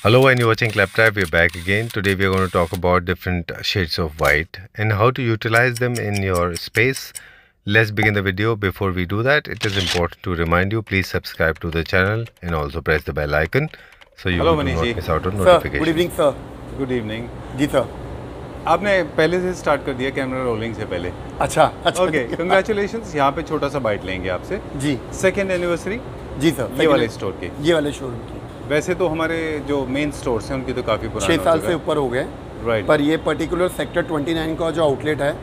Hello, and you're watching Claptrap. We're back again. Today we are going to talk about different shades of white and how to utilize them in your space. Let's begin the video. Before we do that, it is important to remind you, please subscribe to the channel and also press the bell icon so you do not miss out on notifications. Good evening, sir. Good evening जी sir. आपने पहले से start कर दिया camera rolling से पहले. अच्छा. Okay, congratulations. यहाँ पे छोटा सा बाइट लेंगे आपसे. जी. Second anniversary. जी सर. ये वाले स्टोर की. ये वाले शोरूम की. वैसे तो हमारे जो मेन स्टोर्स हैं उनकी तो काफ़ी पुराना 6 साल से ऊपर हो गए. राइट. पर ये पर्टिकुलर सेक्टर 29 का जो आउटलेट है,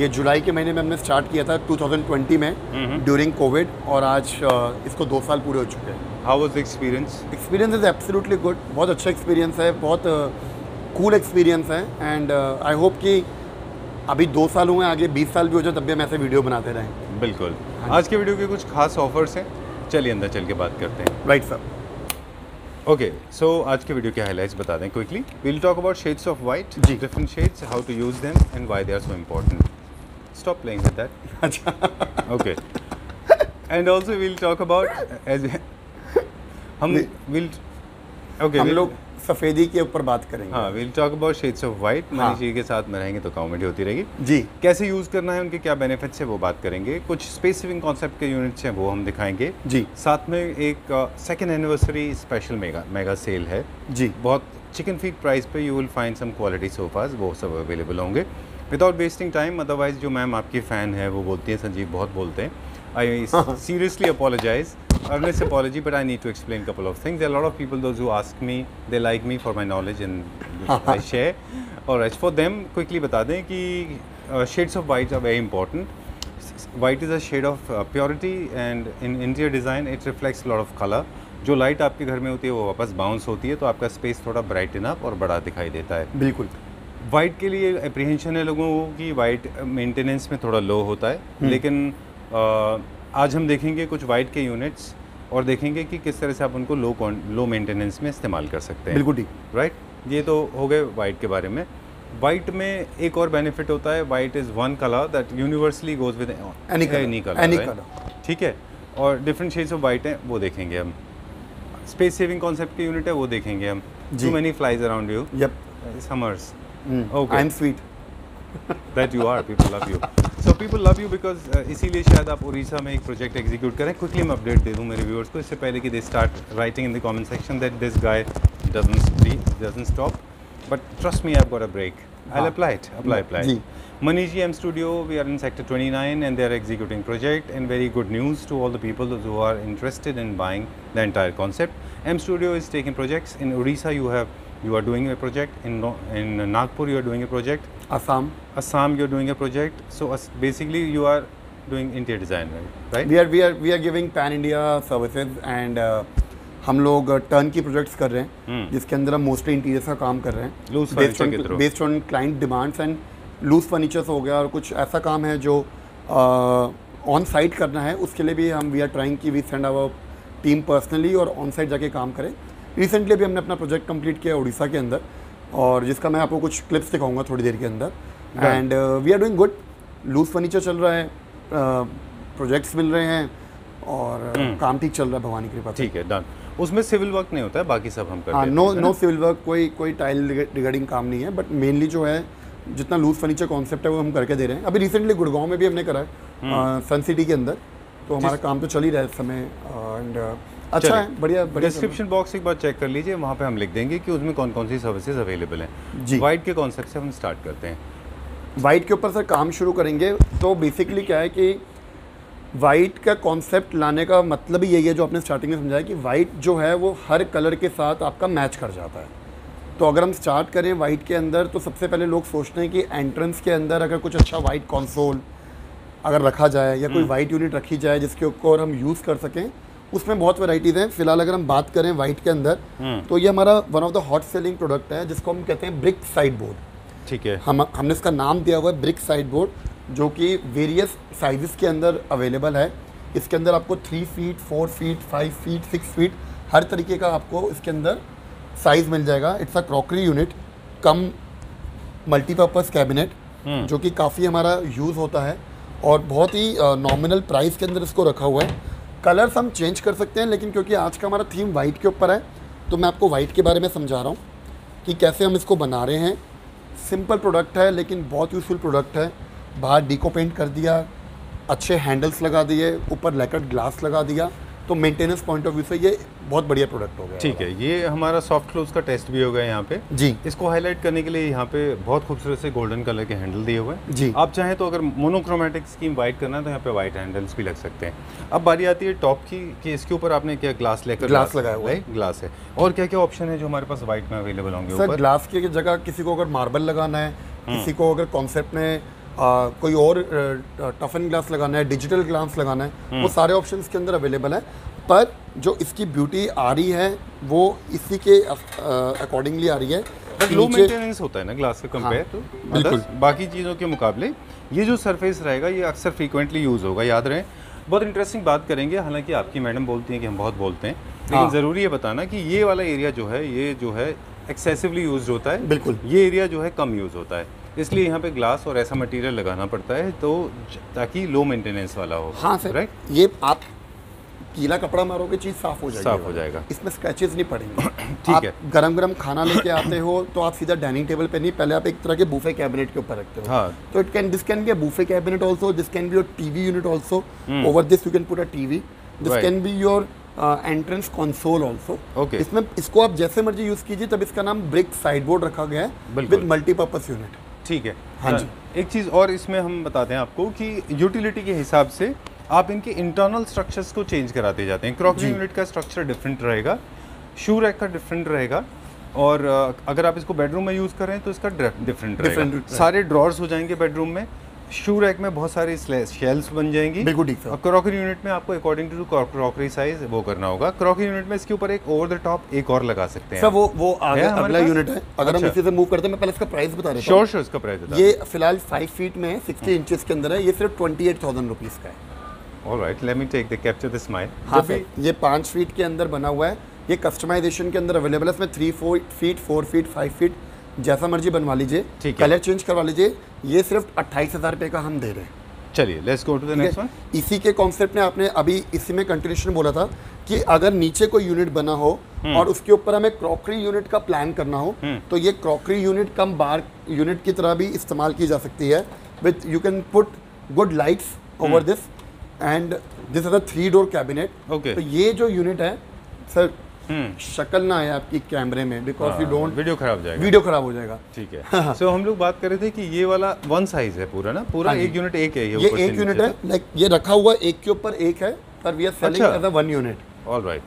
ये जुलाई के महीने में हमने स्टार्ट किया था 2020 में ड्यूरिंग कोविड, और आज इसको 2 साल पूरे हो चुके हैं. How was the experience? Experience is absolutely good. बहुत अच्छा एक्सपीरियंस है, बहुत कूल एक्सपीरियंस है. एंड आई होप कि अभी 2 साल हुए, आगे 20 साल भी हो जाए तब भी हम ऐसे वीडियो बनाते रहें. बिल्कुल. आज के वीडियो के कुछ खास ऑफर्स हैं, चलिए अंदर चल के बात करते हैं. Right sir. ओके, सो आज के वीडियो के हाइलाइट्स बता दें quickly. We will talk about shades of white, जी. Different shades, how to use them and why they are so important. Stop playing with that. अच्छा. Okay. And also we will talk about as हम लोग सफ़ेदी के ऊपर बात करेंगे. हाँ, we will talk about shades of white. Manish ji के साथ में रहेंगे तो कॉमेडी होती रहेगी. जी. कैसे यूज़ करना है, उनके क्या बेनिफिट्स है वो बात करेंगे. कुछ स्पेस सेविंग कॉन्सेप्ट के यूनिट्स हैं वो हम दिखाएंगे. जी. साथ में एक second anniversary special mega sale है. जी. बहुत चिकन फीट प्राइस पे you will find some quality sofas, वो सब अवेलेबल होंगे. विदाउट वेस्टिंग टाइम, अदरवाइज जो मैम आपकी फ़ैन है वो बोलती हैं संजीव बहुत बोलते हैं. I seriously apologise, earnest apology, but I need to explain a couple of things. There are a lot of people, those who ask me, they like me for my knowledge and I share. Alright, for them, quickly बता दें कि shades of white are very important. White is a shade of purity, and in interior design it reflects a lot of color. जो light आपके घर में होती है वो वापस बाउंस होती है, तो आपका स्पेस थोड़ा ब्राइटन अप और बड़ा दिखाई देता है. बिल्कुल. वाइट के लिए अप्रीहेंशन है लोगों को कि वाइट मेंटेनेंस में थोड़ा लो होता है, लेकिन आज हम देखेंगे कुछ वाइट के यूनिट्स और देखेंगे कि किस तरह से आप उनको लो मेंटेनेंस में इस्तेमाल कर सकते हैं. बिल्कुल ठीक. राइट. ये तो हो गए वाइट के बारे में. वाइट में एक और बेनिफिट होता है, white is one colour that universally goes with any colour. ठीक है. और डिफरेंट शेड्स ऑफ वाइट हैं वो देखेंगे हम. स्पेस सेविंग कॉन्सेप्ट के यूनिट है वो देखेंगे हम. Too many flies around you. Yup. Summers. Okay. I am sweet. That you are, people love you. So people love you because इसीलिए शायद आप उड़ीसा में एक प्रोजेक्ट एग्जीक्यूट करें. क्विकली मैं अपडेट दे दूं मेरे व्यूअर्स को इससे पहले कि they start writing in the comment section that this guy doesn't stop. But trust me, I've got a break. I'll apply it. जी. Manish M Studio, we are in sector 29 and they are executing project, and very good news to all the people those who are interested in buying the entire concept. M Studio is taking projects in Odisha. You are doing a project in Nagpur. You are doing a project. Assam, you are doing a project. So basically, you are doing interior design, right? We are giving pan India services, and हम लोग turn की projects कर रहे हैं जिसके अंदर हम mostly interior का काम कर रहे हैं based on client demands. And loose furnitures हो गया, और कुछ ऐसा काम है जो ऑन साइट करना है, उसके लिए भी हम वी आर ट्राइंग की we send our team personally और ऑन साइट जाके काम करें. रिसेंटली भी हमने अपना प्रोजेक्ट कंप्लीट किया उड़ीसा के अंदर, और जिसका मैं आपको कुछ क्लिप्स दिखाऊंगा थोड़ी देर के अंदर. And we are doing good. Loose furniture चल रहा है, प्रोजेक्ट्स मिल रहे हैं, और काम ठीक चल रहा है भगवान की कृपा से. ठीक है, डन. उसमें सिविल वर्क नहीं होता है, बाकी सब हम करते हैं. नो सिविल वर्क, कोई टाइल रिगार्डिंग काम नहीं है. बट मेनली जो है जितना लूज फर्नीचर कॉन्सेप्ट है वो हम करके दे रहे हैं. अभी रिसेंटली गुड़गांव में भी हमने करा है सन सिटी के अंदर, तो हमारा काम तो चल ही रहा है इस समय. एंड अच्छा है, बढ़िया. डिस्क्रिप्शन बॉक्स एक बार चेक कर लीजिए, वहाँ पे हम लिख देंगे कि उसमें कौन कौन सी सर्विसेज अवेलेबल हैं. जी. वाइट के कॉन्सेप्ट से हम स्टार्ट करते हैं. वाइट के ऊपर सर काम शुरू करेंगे. तो बेसिकली क्या है कि वाइट का कॉन्सेप्ट लाने का मतलब ही यही है जो आपने स्टार्टिंग में समझाया, कि वाइट जो है वो हर कलर के साथ आपका मैच कर जाता है. तो अगर हम स्टार्ट करें वाइट के अंदर, तो सबसे पहले लोग सोचते हैं कि एंट्रेंस के अंदर अगर कुछ अच्छा वाइट कंसोल अगर रखा जाए या कोई वाइट यूनिट रखी जाए जिसके ऊपर हम यूज़ कर सकें, उसमें बहुत वैराइटीज़ हैं. फिलहाल अगर हम बात करें वाइट के अंदर, तो ये हमारा one of the hot selling product है जिसको हम कहते हैं ब्रिक साइड बोर्ड. ठीक है. हमने इसका नाम दिया हुआ है ब्रिक साइड बोर्ड, जो कि वेरियस साइज़ के अंदर अवेलेबल है. इसके अंदर आपको 3 फीट, 4 फीट, 5 फीट, 6 फीट हर तरीके का आपको इसके अंदर साइज़ मिल जाएगा. It's a crockery unit come multipurpose cabinet, जो कि काफ़ी हमारा यूज़ होता है, और बहुत ही नॉमिनल प्राइस के अंदर इसको रखा हुआ है. कलर्स हम चेंज कर सकते हैं, लेकिन क्योंकि आज का हमारा थीम वाइट के ऊपर है, तो मैं आपको वाइट के बारे में समझा रहा हूँ कि कैसे हम इसको बना रहे हैं। सिंपल प्रोडक्ट है लेकिन बहुत यूज़फुल प्रोडक्ट है। बाहर डीको पेंट कर दिया, अच्छे हैंडल्स लगा दिए, ऊपर लैकेट ग्लास लगा दिया, तो मेंटेनेंस पॉइंट ऑफ व्यू से ये बहुत बढ़िया प्रोडक्ट हो गया। ठीक है, ये हमारा सॉफ्ट क्लोज का टेस्ट भी हो गया यहाँ पे जी। इसको हाईलाइट करने के लिए यहाँ पे बहुत खूबसूरत से गोल्डन कलर के हैंडल दिए हुए हैं जी। आप चाहें तो अगर मोनोक्रोमेटिक स्कीम वाइट करना है तो यहाँ पे वाइट हैंडल्स भी लग सकते हैं। अब बारी आती है टॉप की कि इसके ऊपर आपने क्या ग्लास लेकर ग्लास लगाया हुआ है। ग्लास है और क्या क्या ऑप्शन है जो हमारे पास वाइट में अवेलेबल होंगे? सर ग्लास की जगह किसी को अगर मार्बल लगाना है, किसी को अगर कॉन्सेप्ट में कोई और टफन ग्लास लगाना है, डिजिटल ग्लास लगाना है, वो सारे ऑप्शन इसके अंदर अवेलेबल है। पर जो इसकी ब्यूटी आ रही है वो इसी के अकॉर्डिंगली आ रही है। लो मेंटेनेंस होता है ना ग्लास का कंपेयर तो बिल्कुल बाकी चीज़ों के मुकाबले ये जो सरफेस रहेगा ये अक्सर फ्रीक्वेंटली यूज़ होगा, याद रहे। बहुत इंटरेस्टिंग बात करेंगे, हालांकि आपकी मैडम बोलती हैं कि हम बहुत बोलते हैं, लेकिन ज़रूरी है बताना कि ये वाला एरिया जो है ये जो है एक्सेसिवली यूज होता है। बिल्कुल, ये एरिया जो है कम यूज़ होता है, इसलिए यहाँ पे ग्लास और ऐसा मटेरियल लगाना पड़ता है तो ताकि लो मेंटेनेंस वाला हो। हाँ सर, राइट। ये आप गीला कपड़ा मारोगे चीज़ साफ हो जाएगी, साफ हो जाएगा, इसमें स्क्रैचेस नहीं पड़ेंगे। ठीक है। गरम गरम खाना लेके आते हो तो आप सीधा डाइनिंग टेबल पे नहीं, पहले आप एक तरह के बूफे कैबिनेट के ऊपर रखते हो। हाँ। तो this can be a buffet cabinet also, this can be your TV unit also, over this you can put a TV, this can be your entrance console also. इसमें इसको आप जैसे मर्जी यूज कीजिए। तब इसका नाम ब्रिक साइडबोर्ड रखा गया है विद मल्टीपर्पज यूनिट। ठीक है। हाँ जी। एक चीज़ और इसमें हम बताते हैं आपको कि यूटिलिटी के हिसाब से आप इनके इंटरनल स्ट्रक्चर्स को चेंज कराते जाते हैं। क्रॉकरी यूनिट का स्ट्रक्चर डिफरेंट रहेगा, शू रैक का डिफरेंट रहेगा, और अगर आप इसको बेडरूम में यूज़ करें तो इसका डिफरेंट रहेगा। सारे ड्रॉर्स हो जाएंगे बेडरूम में, शू रैक में बहुत सारी शेल्फ्स बन जाएंगी। बिल्कुल ठीक है। और क्रॉकरी यूनिट में आपको अकॉर्डिंग टू क्रॉकरी साइज वो करना होगा। क्रॉकरी यूनिट में इसके ऊपर एक ओवर द टॉप एक और लगा सकते हैं सर, वो आगे अगला यूनिट है। अगर हम इसी से मूव करते हैं, मैं पहले इसका प्राइस बता देता हूं। श्योर, इसका प्राइस बता। ये फिलहाल 5 फीट में 60 इंचेस के अंदर है, ये सिर्फ 28,000 रुपीज़ का है। Alright, let me take the capture the smile. हाँ सर, ये 5 फीट के अंदर बना हुआ है, ये कस्टमाइजेशन के अंदर अवेलेबल है। इसमें 3 फीट 4 फीट 5 फीट जैसा मर्जी बनवा लीजिए, कलर चेंज करवा लीजिए। ये सिर्फ 28,000 रुपये का हम दे रहे हैं। चलिए let's go to the next one. इसी के कॉन्सेप्ट में आपने अभी इसी में कंटिन्यूशन बोला था कि अगर नीचे कोई यूनिट बना हो और उसके ऊपर हमें क्रॉकरी यूनिट का प्लान करना हो, तो ये क्रॉकरी यूनिट कम बार यूनिट की तरह भी इस्तेमाल की जा सकती है। With you can put good lights over this and this is a 3 door cabinet. तो ये जो यूनिट है सर, शक्ल ना है आपकी कैमरे में, बिकॉज यू डोंट, वीडियो खराब हो जाएगा। ठीक है। सो हम लोग बात कर रहे थे कि ये वाला वन साइज है पूरा ना, पूरा एक यूनिट एक है। ये एक यूनिट है, लाइक ये रखा हुआ एक के ऊपर एक है, पर we are selling as a one unit. Alright,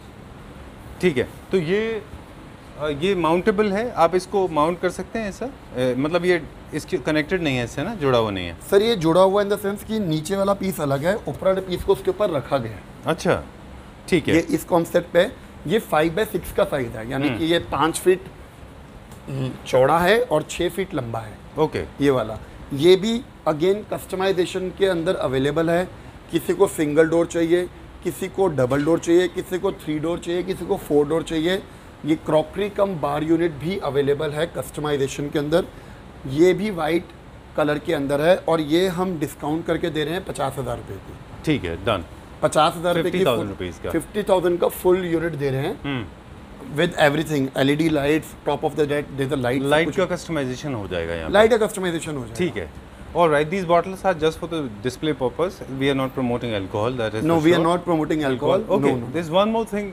ठीक है। तो ये माउंटेबल है, आप इसको माउंट कर सकते हैं ऐसा, मतलब ये इसके कनेक्टेड नहीं है इससे ना, जुड़ा हुआ नहीं है सर। ये जुड़ा हुआ इन द सेंस कि नीचे वाला पीस अलग है, ऊपर वाले पीस को उसके ऊपर रखा गया है। अच्छा, ठीक है। ये इस कॉन्सेप्ट पे ये 5x6 का साइज है, यानी कि ये 5 फीट चौड़ा है और 6 फीट लंबा है। ओके। ये वाला, ये भी अगेन कस्टमाइजेशन के अंदर अवेलेबल है। किसी को सिंगल डोर चाहिए, किसी को डबल डोर चाहिए, किसी को 3 डोर चाहिए, किसी को 4 डोर चाहिए। ये क्रॉकरी कम बार यूनिट भी अवेलेबल है कस्टमाइजेशन के अंदर। ये भी वाइट कलर के अंदर है और ये हम डिस्काउंट करके दे रहे हैं 50,000 रुपये की। ठीक है, डन। 50,000 रुपये की 50,000 का फुल यूनिट दे रहे हैं with everything, LED lights, top of the light का कस्टमाइजेशन हो जाएगा यहाँ, लाइट का कस्टमाइजेशन हो जाएगा। ठीक है। Alright, these bottles are just for the display purpose. We are not promoting alcohol. That is no, we are not promoting alcohol. Okay. No. There's one more thing.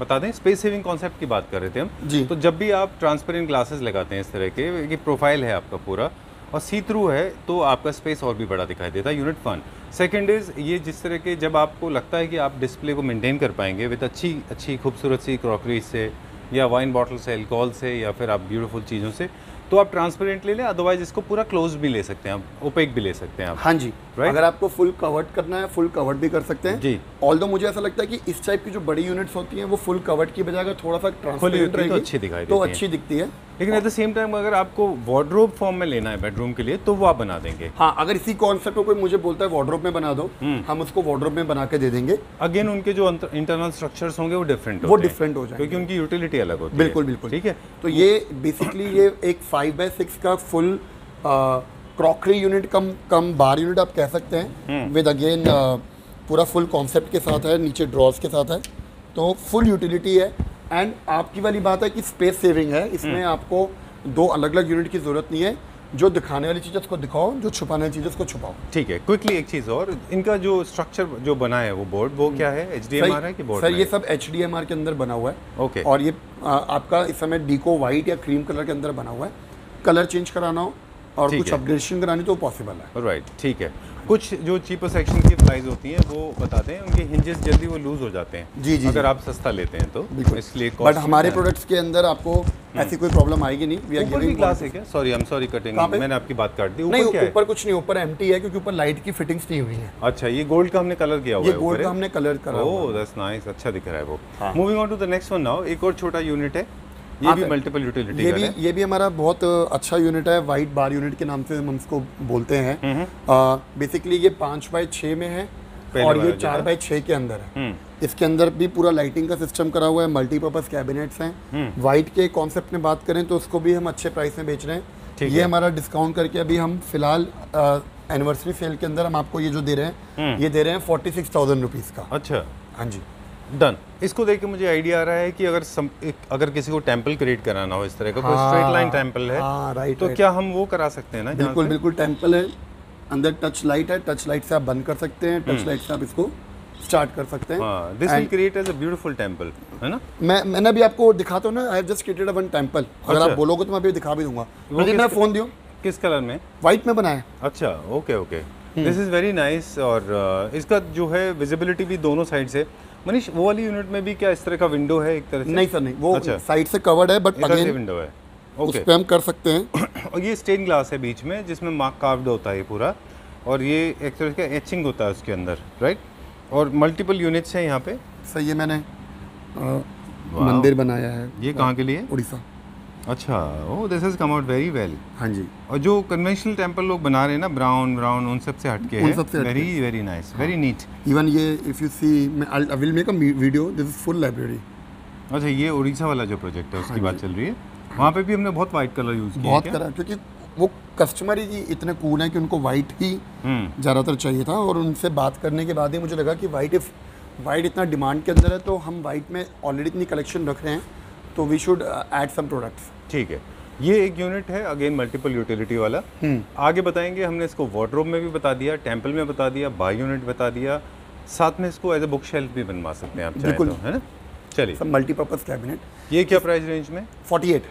बता दें, स्पेस सेविंग कॉन्सेप्ट की बात कर रहे थे हम जी। तो जब भी आप ट्रांसपेरेंट ग्लासेस लगाते हैं इस तरह के, ये प्रोफाइल है आपका पूरा और सी थ्रू है, तो आपका स्पेस और भी बड़ा दिखाई देता है। Unit fun. सेकंड इज ये जिस तरह के, जब आपको लगता है कि आप डिस्प्ले को मेंटेन कर पाएंगे विद अच्छी खूबसूरत सी क्रॉकरी से या वाइन बॉटल से, अल्कोहल से, या फिर आप ब्यूटीफुल चीज़ों से, तो आप ट्रांसपेरेंट ले लें। अदरवाइज इसको पूरा क्लोज भी ले सकते हैं आप, ओपेक भी ले सकते हैं आप। हाँ जी, अगर आपको फुल कवर्ड करना है, फुल कवर्ड भी कर सकते हैं जी। ऑल्दो मुझे ऐसा लगता है कि इस टाइप की जो बड़ी यूनिट्स होती हैं वो फुल कवर्ड की बजाय थोड़ा सा ट्रांसपेरेंट रहेगी तो अच्छी दिखती है। लेकिन एट द सेम टाइम अगर आपको वार्डरोब फॉर्म में लेना है बेडरूम के लिए, तो वो आप बना देंगे। हाँ, अगर इसी कॉन्सेप्ट को कोई मुझे बोलता है वार्डरोब में बना दो, हम उसको वार्डरोब में बना के दे देंगे। अगेन उनके जो इंटरनल स्ट्रक्चर्स होंगे वो डिफरेंट हो जाएंगे, क्योंकि उनकी यूटिलिटी अलग होती है। बिल्कुल। ठीक है। तो ये बेसिकली ये एक 5x6 का फुल क्रॉकरी यूनिट कम बार यूनिट आप कह सकते हैं, विद अगेन पूरा फुल कॉन्सेप्ट के साथ है, नीचे ड्रॉर्स के साथ है, तो फुल यूटिलिटी है। एंड आपकी वाली बात है कि स्पेस सेविंग है, इसमें आपको 2 अलग अलग यूनिट की ज़रूरत नहीं है। जो दिखाने वाली चीज़ उसको दिखाओ, जो छुपाने वाली चीज़ उसको छुपाओ। ठीक है, क्विकली एक चीज़ और, इनका जो स्ट्रक्चर जो बना है वो बोर्ड, वो क्या है, HDMR है कि बोर्ड? सर ये सब HDMR के अंदर बना हुआ है। ओके। और ये आपका इस समय डीको वाइट या क्रीम कलर के अंदर बना हुआ है। कलर चेंज कराना हो और कुछ अपग्रेडेशन करानी तो पॉसिबल है। राइट, ठीक है। कुछ जो चीपर सेक्शन की प्राइस होती हैं वो बताते हैं, उनके हिंजेस जल्दी वो लूज हो जाते हैं। जी अगर आप सस्ता लेते हैं तो इसलिए। बट हमारे प्रोडक्ट्स के अंदर आपको ऐसी कोई प्रॉब्लम आएगी नहीं। वी आर गिविंग ग्लास है क्या? Sorry, I am sorry cutting, मैंने आपकी बात काट दी। नहीं, ऊपर कुछ नहीं, ऊपर एम्प्टी है क्योंकि ऊपर लाइट की फिटिंग्स नहीं हुई है। अच्छा, ये गोल्ड का हमने कलर किया हुआ है। ये गोल्ड का हमने कलर करा हुआ है। ओह दैट्स नाइस, अच्छा दिख रहा है वो। Moving on to the next one now. एक और छोटा यूनिट है, ये भी मल्टीपल यूटिलिटी का है। ये भी हमारा बहुत अच्छा यूनिट है, वाइट बार यूनिट के नाम से हम इसको बोलते हैं। बेसिकली ये 5x6 में है और ये 4x6 के अंदर है। इसके अंदर भी पूरा लाइटिंग का सिस्टम करा हुआ है, मल्टीपर्पज कैबिनेट्स हैं। वाइट के कॉन्सेप्ट में बात करें तो उसको भी हम अच्छे प्राइस में बेच रहे हैं। ये हमारा डिस्काउंट करके अभी हम फिलहाल एनिवर्सरी सेल के अंदर हम आपको ये जो दे रहे हैं, ये दे रहे हैं 46,000 रुपीज़ का। अच्छा, हाँ जी, डन। इसको देख के मुझे आइडिया आ रहा है कि अगर किसी को टेम्पल क्रिएट कराना हो, इस तरह का कोई स्ट्रेट लाइन टेम्पल है, राइट, तो क्या हम वो करा सकते हैं ना? बिल्कुल बिल्कुल, टेम्पल है, अंदर टच लाइट है, टच लाइट से आप बंद कर सकते हैं, टच लाइट से आप इसको स्टार्ट कर सकते हैं। This will create as a beautiful temple, है ना? मैंने अभी आपको दिखाता हूँ ना, I have just created one temple. अगर आप बोलोगे तो मैं अभी दिखा भी दूंगा। मैं फोन दियो, किस कलर में? व्हाइट में बनाया। अच्छा, okay okay, this is very nice. और इसका जो है विजिबिलिटी भी दोनों साइड से। मनीष, वो वाली यूनिट में भी क्या इस तरह का विंडो है एक तरह से? नहीं सर, नहीं, वो साइड से कवर्ड है, बट अगेन विंडो है। उस पे हम कर सकते हैं। और ये स्टेन ग्लास है बीच में, जिसमें मार्क कार्व्ड होता है पूरा, और ये एक तरह का एचिंग होता है उसके अंदर, राइट? और मल्टीपल यूनिट्स हैं यहाँ पे। सर ये मैंने मंदिर बनाया है। ये कहाँ के लिए? उड़ीसा। अच्छा, oh this has come out very well. हाँ जी। और जो कन्वेंशनल टेंपल लोग बना रहे हैं ना, ब्राउन उन सब से हटके है, very very nice, very neat. Even ये if you see, I will make a video, this is full library. अच्छा, ये उड़ीसा वाला जो प्रोजेक्ट है उसकी बात चल रही है। वहाँ पे भी हमने बहुत वाइट कलर यूज़ किया, बहुत करा, क्योंकि वो कस्टमर ही इतने कूल हैं कि उनको वाइट ही ज़्यादातर चाहिए था। और उनसे बात करने के बाद ही मुझे लगा कि वाइट इतना डिमांड के अंदर है, तो हम वाइट में ऑलरेडी इतनी कलेक्शन रख रहे हैं, तो we should add some products. ठीक है, ये एक यूनिट है, अगेन मल्टीपल यूटिलिटी वाला। आगे बताएंगे, हमने इसको वार्डरोब में भी बता दिया, टेम्पल में बता दिया, बार यूनिट बता दिया, साथ में इसको एज ए बुक शेल्फ भी बनवा सकते हैं आप चाहें तो, है ना? चलिए, सब मल्टीपर्पज कैबिनेट। ये क्या प्राइस रेंज में? 48।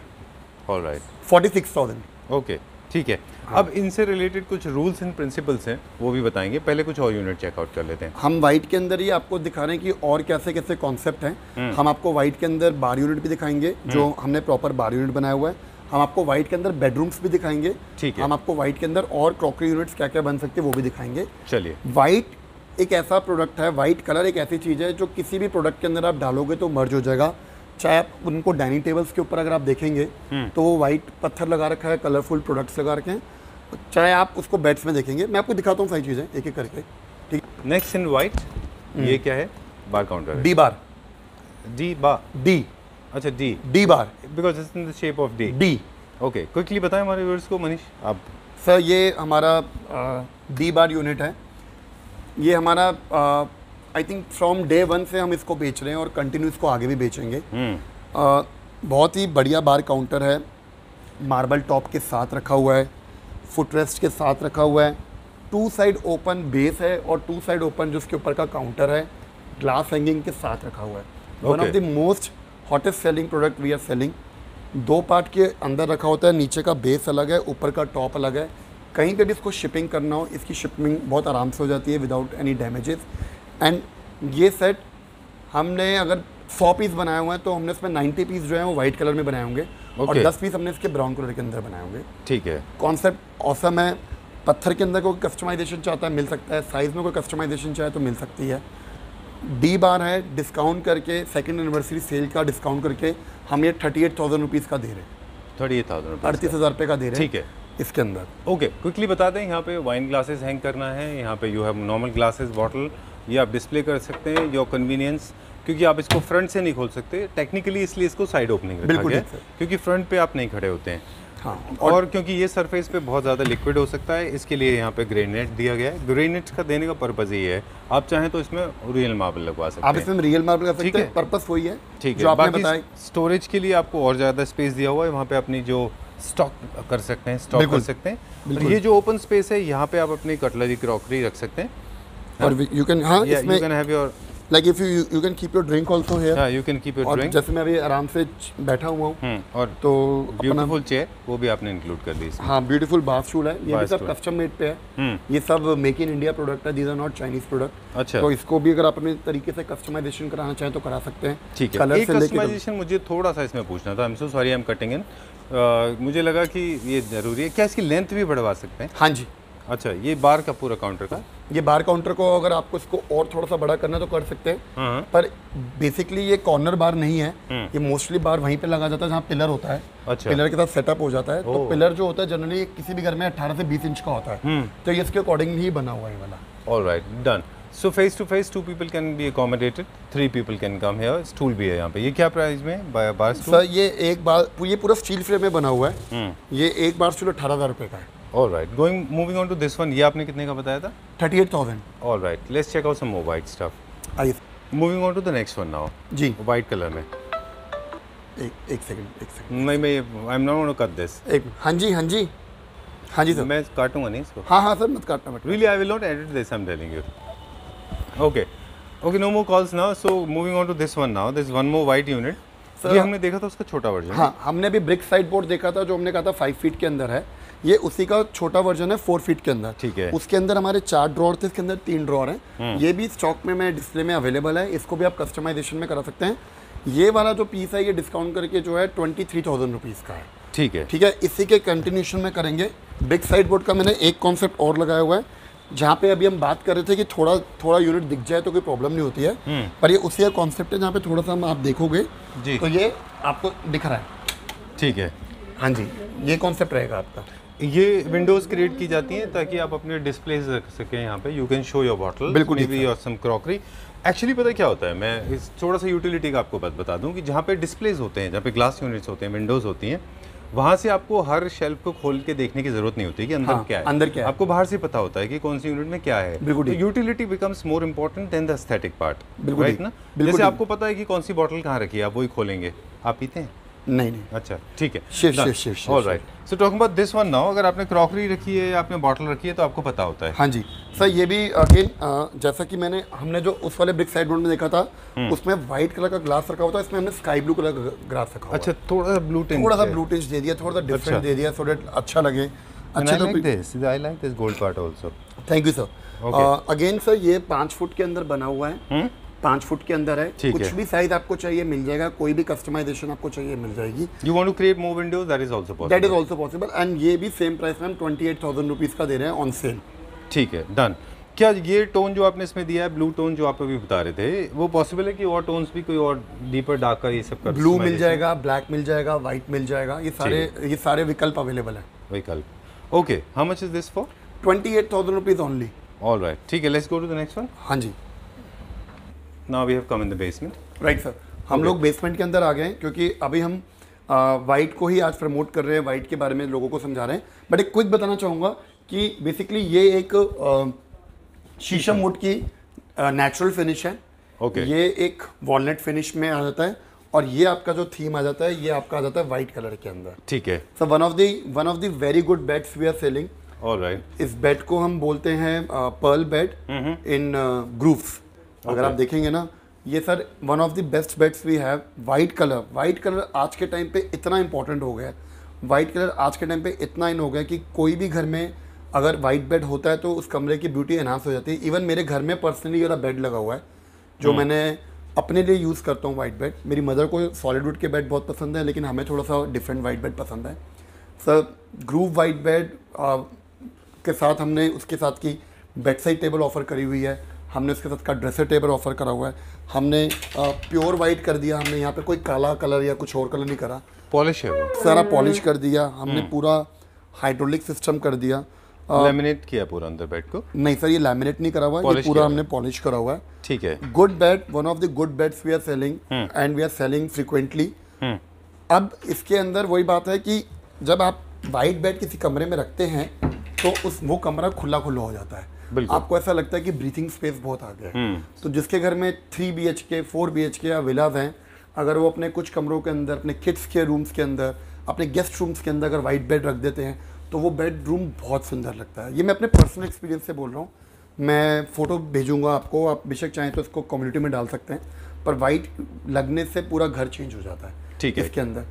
ऑलराइट, 46,000। ओके, ठीक है। अब इनसे रिलेटेड कुछ रूल्स एंड प्रिंसिपल्स हैं, वो भी बताएंगे। पहले कुछ और यूनिट चेकआउट कर लेते हैं। हम वाइट के अंदर ही आपको दिखा रहे हैं कि और कैसे कैसे कॉन्सेप्ट हैं। हम आपको वाइट के अंदर बार यूनिट भी दिखाएंगे, जो हमने प्रॉपर बार यूनिट बनाया हुआ है। हम आपको वाइट के अंदर बेडरूम्स भी दिखाएंगे। ठीक है। हम आपको वाइट के अंदर और क्रॉकरी यूनिट्स क्या क्या बन सकते हैं वो भी दिखाएंगे। चलिए, वाइट एक ऐसा प्रोडक्ट है, वाइट कलर एक ऐसी चीज़ है जो किसी भी प्रोडक्ट के अंदर आप डालोगे तो मर्ज हो जाएगा। चाहे आप उनको डाइनिंग टेबल्स के ऊपर अगर आप देखेंगे तो वो वाइट पत्थर लगा रखा है, कलरफुल प्रोडक्ट्स लगा रखे हैं। चाहे आप उसको बेड्स में देखेंगे, मैं आपको दिखाता हूँ सारी चीज़ें एक एक करके। ठीक, नेक्स्ट इन वाइट, ये क्या है? बार काउंटर है। D bar. D bar, D, अच्छा D bar, because it's in the shape of D. D, okay, quickly बताएं हमारे व्यूअर्स को। मनीष, आप। सर ये हमारा डी बार यूनिट है। ये हमारा आई थिंक फ्रॉम डे 1 से हम इसको बेच रहे हैं और कंटिन्यू इसको आगे भी बेचेंगे। बहुत ही बढ़िया बार काउंटर है, मार्बल टॉप के साथ रखा हुआ है, फुटरेस्ट के साथ रखा हुआ है, 2 साइड ओपन बेस है और 2 साइड ओपन जो उसके ऊपर का काउंटर है, ग्लास हैंगिंग के साथ रखा हुआ है। One of the most hottest selling product we are selling. 2 part के अंदर रखा होता है, नीचे का बेस अलग है, ऊपर का टॉप अलग है। कहीं पे भी इसको शिपिंग करना हो, इसकी शिपिंग बहुत आराम से हो जाती है विदाउट एनी डैमेजेस। एंड ये सेट हमने अगर 100 पीस बनाए हुए हैं तो हमने इसमें 90 पीस जो है वो वाइट कलर में बनाए होंगे और 10 पीस हमने इसके ब्राउन कलर के अंदर बनाए होंगे। ठीक है, कॉन्सेप्ट ऑसम है। पत्थर के अंदर कोई कस्टमाइजेशन चाहता है मिल सकता है, साइज़ में कोई कस्टमाइजेशन चाहे तो मिल सकती है। डी बार है, डिस्काउंट करके सेकंड एनिवर्सरी सेल का डिस्काउंट करके हम ये 38,000 रुपीज़ का दे रहे हैं। 38,000 रुपये, 38,000 रुपये का दे रहे हैं। ठीक है, इसके अंदर। ओके, क्विकली बता दें, यहाँ पे वाइन ग्लासेस हैंग करना है, यहाँ पे you have normal glasses bottle, ये आप डिस्प्ले कर सकते हैं योर कन्वीनियंस, क्योंकि आप इसको फ्रंट से नहीं खोल सकते टेक्निकली, इसलिए इसको साइड ओपनिंग रखा गया है, क्योंकि फ्रंट पे आप नहीं खड़े होते हैं। हाँ, और क्योंकि ये सरफेस पे बहुत ज़्यादा लिक्विड हो सकता है, इसके लिए यहाँ पे ग्रेनाइट दिया गया है। ग्रेनाइट का देने का पर्पज़ ये है, आप चाहें तो इसमें रियल मार्बल लगवा सकते हैं। आप इसमें रियल मार्बल कर सकते हैं, पर्पस वही है। ठीक है, जो आपने बाकी बताया। स्टोरेज के लिए आपको और ज़्यादा स्पेस दिया हुआ है, वहाँ पे अपनी जो स्टॉक कर सकते हैं, स्टॉक कर सकते हैं। और ये जो ओपन स्पेस है, यहाँ पे आप अपनी कटलरी, क्रॉकरी रख सकते हैं। और यू कैन, हाँ, इसमें you can have your, like if you can keep your drink also here. हां, you can keep your drink. जैसे मैं अभी आराम से बैठा हुआ हूँ, और तो ब्यूटीफुल चेयर वो भी आपने इंक्लूड कर दी इसमें। हाँ, ब्यूटीफुल बाथ स्टूल है। ये भी सब कस्टम मेड पे है। ये सब मेक इन इंडिया प्रोडक्ट है, these are not Chinese product. अच्छा, तो इसको भी अगर आप अपने तरीके से कस्टमाइजेशन कराना चाहें तो करा सकते हैं। ठीक है। एक कस्टमाइजेशन मुझे थोड़ा सा इसमें पूछना था, I am so sorry, I am cutting in. मुझे लगा कि ये जरूरी है क्या, इसकी लेंथ भी बढ़वा सकते हैं? हाँ जी। अच्छा, ये बार का पूरा काउंटर का, ये बार काउंटर को अगर आपको इसको और थोड़ा सा बड़ा करना है तो कर सकते हैं, पर बेसिकली ये कॉर्नर बार नहीं है। ये मोस्टली बार वहीं पे लगा जाता है जहाँ पिलर होता है। अच्छा। पिलर के साथ सेटअप हो जाता है। तो पिलर जो होता है जनरली किसी भी घर में 18 से 20 इंच का होता है, तो ये इसके अकॉर्डिंग ही बना हुआ है ये वाला। Alright, done. So face to face 2 people can be accommodated, 3 people can come here. Stool भी है यहाँ पे। ये क्या प्राइस में बार स्टूल? सर ये एक बार, ये पूरा स्टील फ्रेम में बना हुआ है। ये एक बार स्टूल 18,000 रुपये का है। Alright, moving on to this one. ये आपने कितने का बताया था? 38,000। Alright, let's check out some more white stuff. आइए, moving on to the next one now. जी, व्हाइट कलर में। एक सेकंड। नहीं, मैं I am not going to cut this. हाँ जी सर। मैं काटूंगा नहीं इसको। हाँ सर, मत काटना मत। Really I will not edit this, I am telling you. Okay, no more calls now. So moving on to this one now. This one more white unit. ये हमने देखा था उसका छोटा वर्जन। हाँ, हमने भी ब्रिक साइड बोर्ड देखा था, जो हमने कहा था 5 फीट के अंदर है। ये उसी का छोटा वर्जन है 4 फीट के अंदर। ठीक है। उसके अंदर हमारे 4 ड्रॉर थे, इसके अंदर 3 ड्रॉर हैं। ये भी स्टॉक में मैं डिस्प्ले में अवेलेबल है। इसको भी आप कस्टमाइजेशन में करा सकते हैं। ये वाला जो पीस है, ये डिस्काउंट करके जो है 23,000 रुपीज़ का है। ठीक है, ठीक है। इसी के कंटिन्यूशन में करेंगे। ब्रिक साइड बोर्ड का मैंने एक कॉन्सेप्ट और लगाया हुआ है, जहाँ पे अभी हम बात कर रहे थे कि थोड़ा यूनिट दिख जाए तो कोई प्रॉब्लम नहीं होती है, पर ये उसी का कॉन्सेप्ट है जहाँ पे थोड़ा सा हम आप देखोगे जी, तो ये आपको दिख रहा है। ठीक है। हाँ जी, ये कॉन्सेप्ट रहेगा आपका। ये विंडोज क्रिएट की जाती हैं ताकि आप अपने डिस्प्लेज रख सकें यहाँ पे। You can show your bottle, बिल्कुल, मे बी और सम क्रॉकरी। एक्चुअली पता है क्या होता है, मैं इस थोड़ा सा यूटिलिटी का आपको बात बता दूं कि जहाँ पे डिस्प्लेज होते हैं, जहाँ पे ग्लास यूनिट्स होते हैं, विंडोज होती हैं, वहाँ से आपको हर शेल्फ को खोल के देखने की जरूरत नहीं होती कि अंदर क्या है। अंदर क्या है, आपको बाहर से पता होता है कि कौन सी यूनिट में क्या है। बिल्कुल। Utility becomes more important than the aesthetic part, बिल्कुल राइट ना? जैसे आपको पता है कि कौन सी बॉटल कहाँ रखी है, आप वही खोलेंगे। आप पीते हैं? नहीं। अच्छा, ठीक है। Shift. Alright, so talking about this one now. अगर आपने क्रॉकरी रखी है या आपने बॉटल रखी है तो आपको पता होता है। हाँ जी सर, ये भी अगेन जैसा कि हमने जो उस वाले ब्रिक साइड बोर्ड में देखा था, उसमें व्हाइट कलर का ग्लास रखा हुआ था, इसमें हमने स्काई ब्लू कलर का ग्लास रखा हुआ है। अच्छा, थोड़ा सा ब्लू टिंच दे दिया, थोड़ा सा डिफरेंट दे दिया, सो दैट अच्छा लगे। अच्छा, तो I like this gold part also. Thank you sir. Again sir, ये 5 फुट के अंदर बना हुआ है। 5 फुट के अंदर है। कुछ भी साइज आपको चाहिए मिल जाएगा, कोई भी कस्टमाइजेशन आपको चाहिए मिल जाएगी। You want to create more windows, that is also possible. And ये भी सेम प्राइस में हम 28,000 रुपीज़ का दे रहे हैं ऑन सेल। ठीक है, डन। क्या ये टोन जो आपने इसमें दिया है, ब्लू टोन जो आप अभी बता रहे थे, वो पॉसिबल है कि और टोन्स भी कोई और डीपर डार्कर ये सब कर? ब्लू मिल जाएगा, ब्लैक मिल जाएगा, व्हाइट मिल जाएगा, ये सारे विकल्प अवेलेबल है। विकल्प, okay. How much is this for? 28,000 rupees only. Alright, ठीक है। Let's go to the next one. हाँ जी। Now we have come in the basement. Right sir, हम लोग बेसमेंट के अंदर आ गए हैं, क्योंकि अभी हम वाइट को ही आज प्रमोट कर रहे हैं, वाइट के बारे में लोगों को समझा रहे हैं। बट एक क्विक बताना चाहूँगा कि बेसिकली ये एक शीशम वुड की नेचुरल फिनिश है। ओके। ये एक वॉलनट फिनिश में आ जाता है, और ये आपका जो थीम आ जाता है, ये आपका आ जाता है वाइट कलर के अंदर। ठीक है। So one of the very good beds we are selling. Alright. इस बेड को हम बोलते हैं पर्ल बेड इन ग्रूव्स। अगर आप देखेंगे ना, ये sir one of the best beds we have. White colour आज के टाइम पे इतना इंपॉर्टेंट हो गया है। वाइट कलर आज के टाइम पे इतना इन हो गया कि कोई भी घर में अगर वाइट बेड होता है तो उस कमरे की ब्यूटी एनहांस हो जाती है। इवन मेरे घर में पर्सनली वाला बेड लगा हुआ है, जो मैंने अपने लिए यूज़ करता हूँ वाइट बेड। मेरी मदर को सॉलिड वुड के बेड बहुत पसंद है, लेकिन हमें थोड़ा सा डिफरेंट वाइट बेड पसंद है। सर ग्रूव वाइट बेड के साथ हमने उसके साथ की बेड साइड टेबल ऑफर करी हुई है। हमने उसके साथ का ड्रेसर टेबल ऑफर करा हुआ है। हमने प्योर वाइट कर दिया। हमने यहाँ पे कोई काला कलर या कुछ और कलर नहीं करा, पॉलिश है वो, सारा पॉलिश कर दिया हमने। पूरा हाइड्रोलिक सिस्टम कर दिया। लैमिनेट किया पूरा अंदर बेड को? नहीं सर, ये लैमिनेट नहीं करा हुआ है, ये पूरा हमने पॉलिश करा हुआ है। ठीक है। Good bed, one of the good beds we are selling and we are selling frequently. अब इसके अंदर वही बात है कि जब आप वाइट बेड किसी कमरे में रखते हैं तो वो कमरा खुला खुला हो जाता है, आपको ऐसा लगता है कि ब्रीथिंग स्पेस बहुत आ गया है। तो जिसके घर में 3 BHK 4 BHK या विलाज हैं, अगर वो अपने कुछ कमरों के अंदर, अपने किड्स के रूम्स के अंदर, अपने गेस्ट रूम्स के अंदर अगर वाइट बेड रख देते हैं तो वो बेडरूम बहुत सुंदर लगता है। ये मैं अपने पर्सनल एक्सपीरियंस से बोल रहा हूँ, मैं फ़ोटो भेजूंगा आपको, आप बेशक चाहें तो इसको कम्युनिटी में डाल सकते हैं, पर वाइट लगने से पूरा घर चेंज हो जाता है। ठीक है, इसके अंदर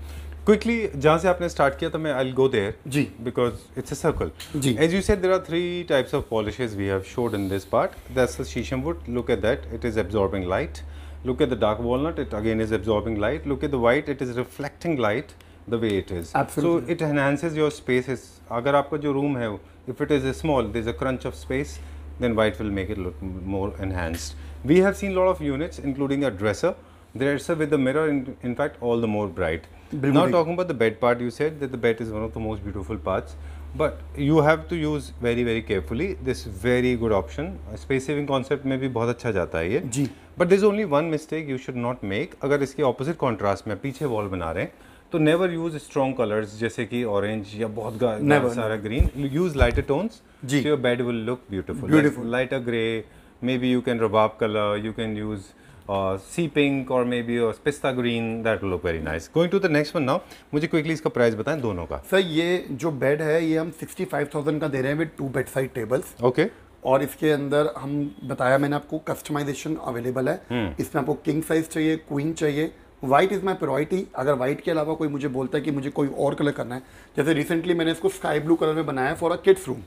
क्विकली जहाँ से आपने स्टार्ट किया तो मैं आई विल गो देयर जी, बिकॉज इट्स अ सर्कल जी। As you said there are 3 types of polishes we have showed in this part, that's the sheesham wood, look at that, it is absorbing light, look at the dark walnut, it again is absorbing light, look at the white, it is reflecting light the way it is. Absolutely. So it enhances your spaces. अगर आपका जो room है, if it is small, there is a crunch of space, then white will make it look more enhanced. We have seen a lot of units including a dresser with the mirror, in fact all the more bright. Now talking about the bed part, you said that the bed is one of the most beautiful parts, but you have to use very very carefully this very good option. Space saving concept में भी बहुत अच्छा जाता है ये जी, but there is only one mistake you should not make. अगर इसके opposite contrast में पीछे वॉल बना रहे हैं तो never use strong colors जैसे कि orange या बहुत सारा green. Use lighter tones so your bed will look beautiful. Like lighter grey, maybe you can rhubarb color, you can use sea pink or maybe a pista green, that will look very nice. Going to the next one now, मुझे quickly इसका price बताएं दोनों का। Sir ये जो bed है ये हम 65,000 का दे रहे हैं with 2 bed side tables. Okay, और इसके अंदर हम बताया मैंने आपको कस्टमाइजेशन अवेलेबल है। इसमें आपको किंग साइज चाहिए, क्वीन चाहिए, वाइट इज़ माई प्रायोरिटी। अगर वाइट के अलावा कोई मुझे बोलता है कि मुझे कोई और कलर करना है, जैसे रिसेंटली मैंने इसको स्काई ब्लू कलर में बनाया फॉर अ किड्स रूम,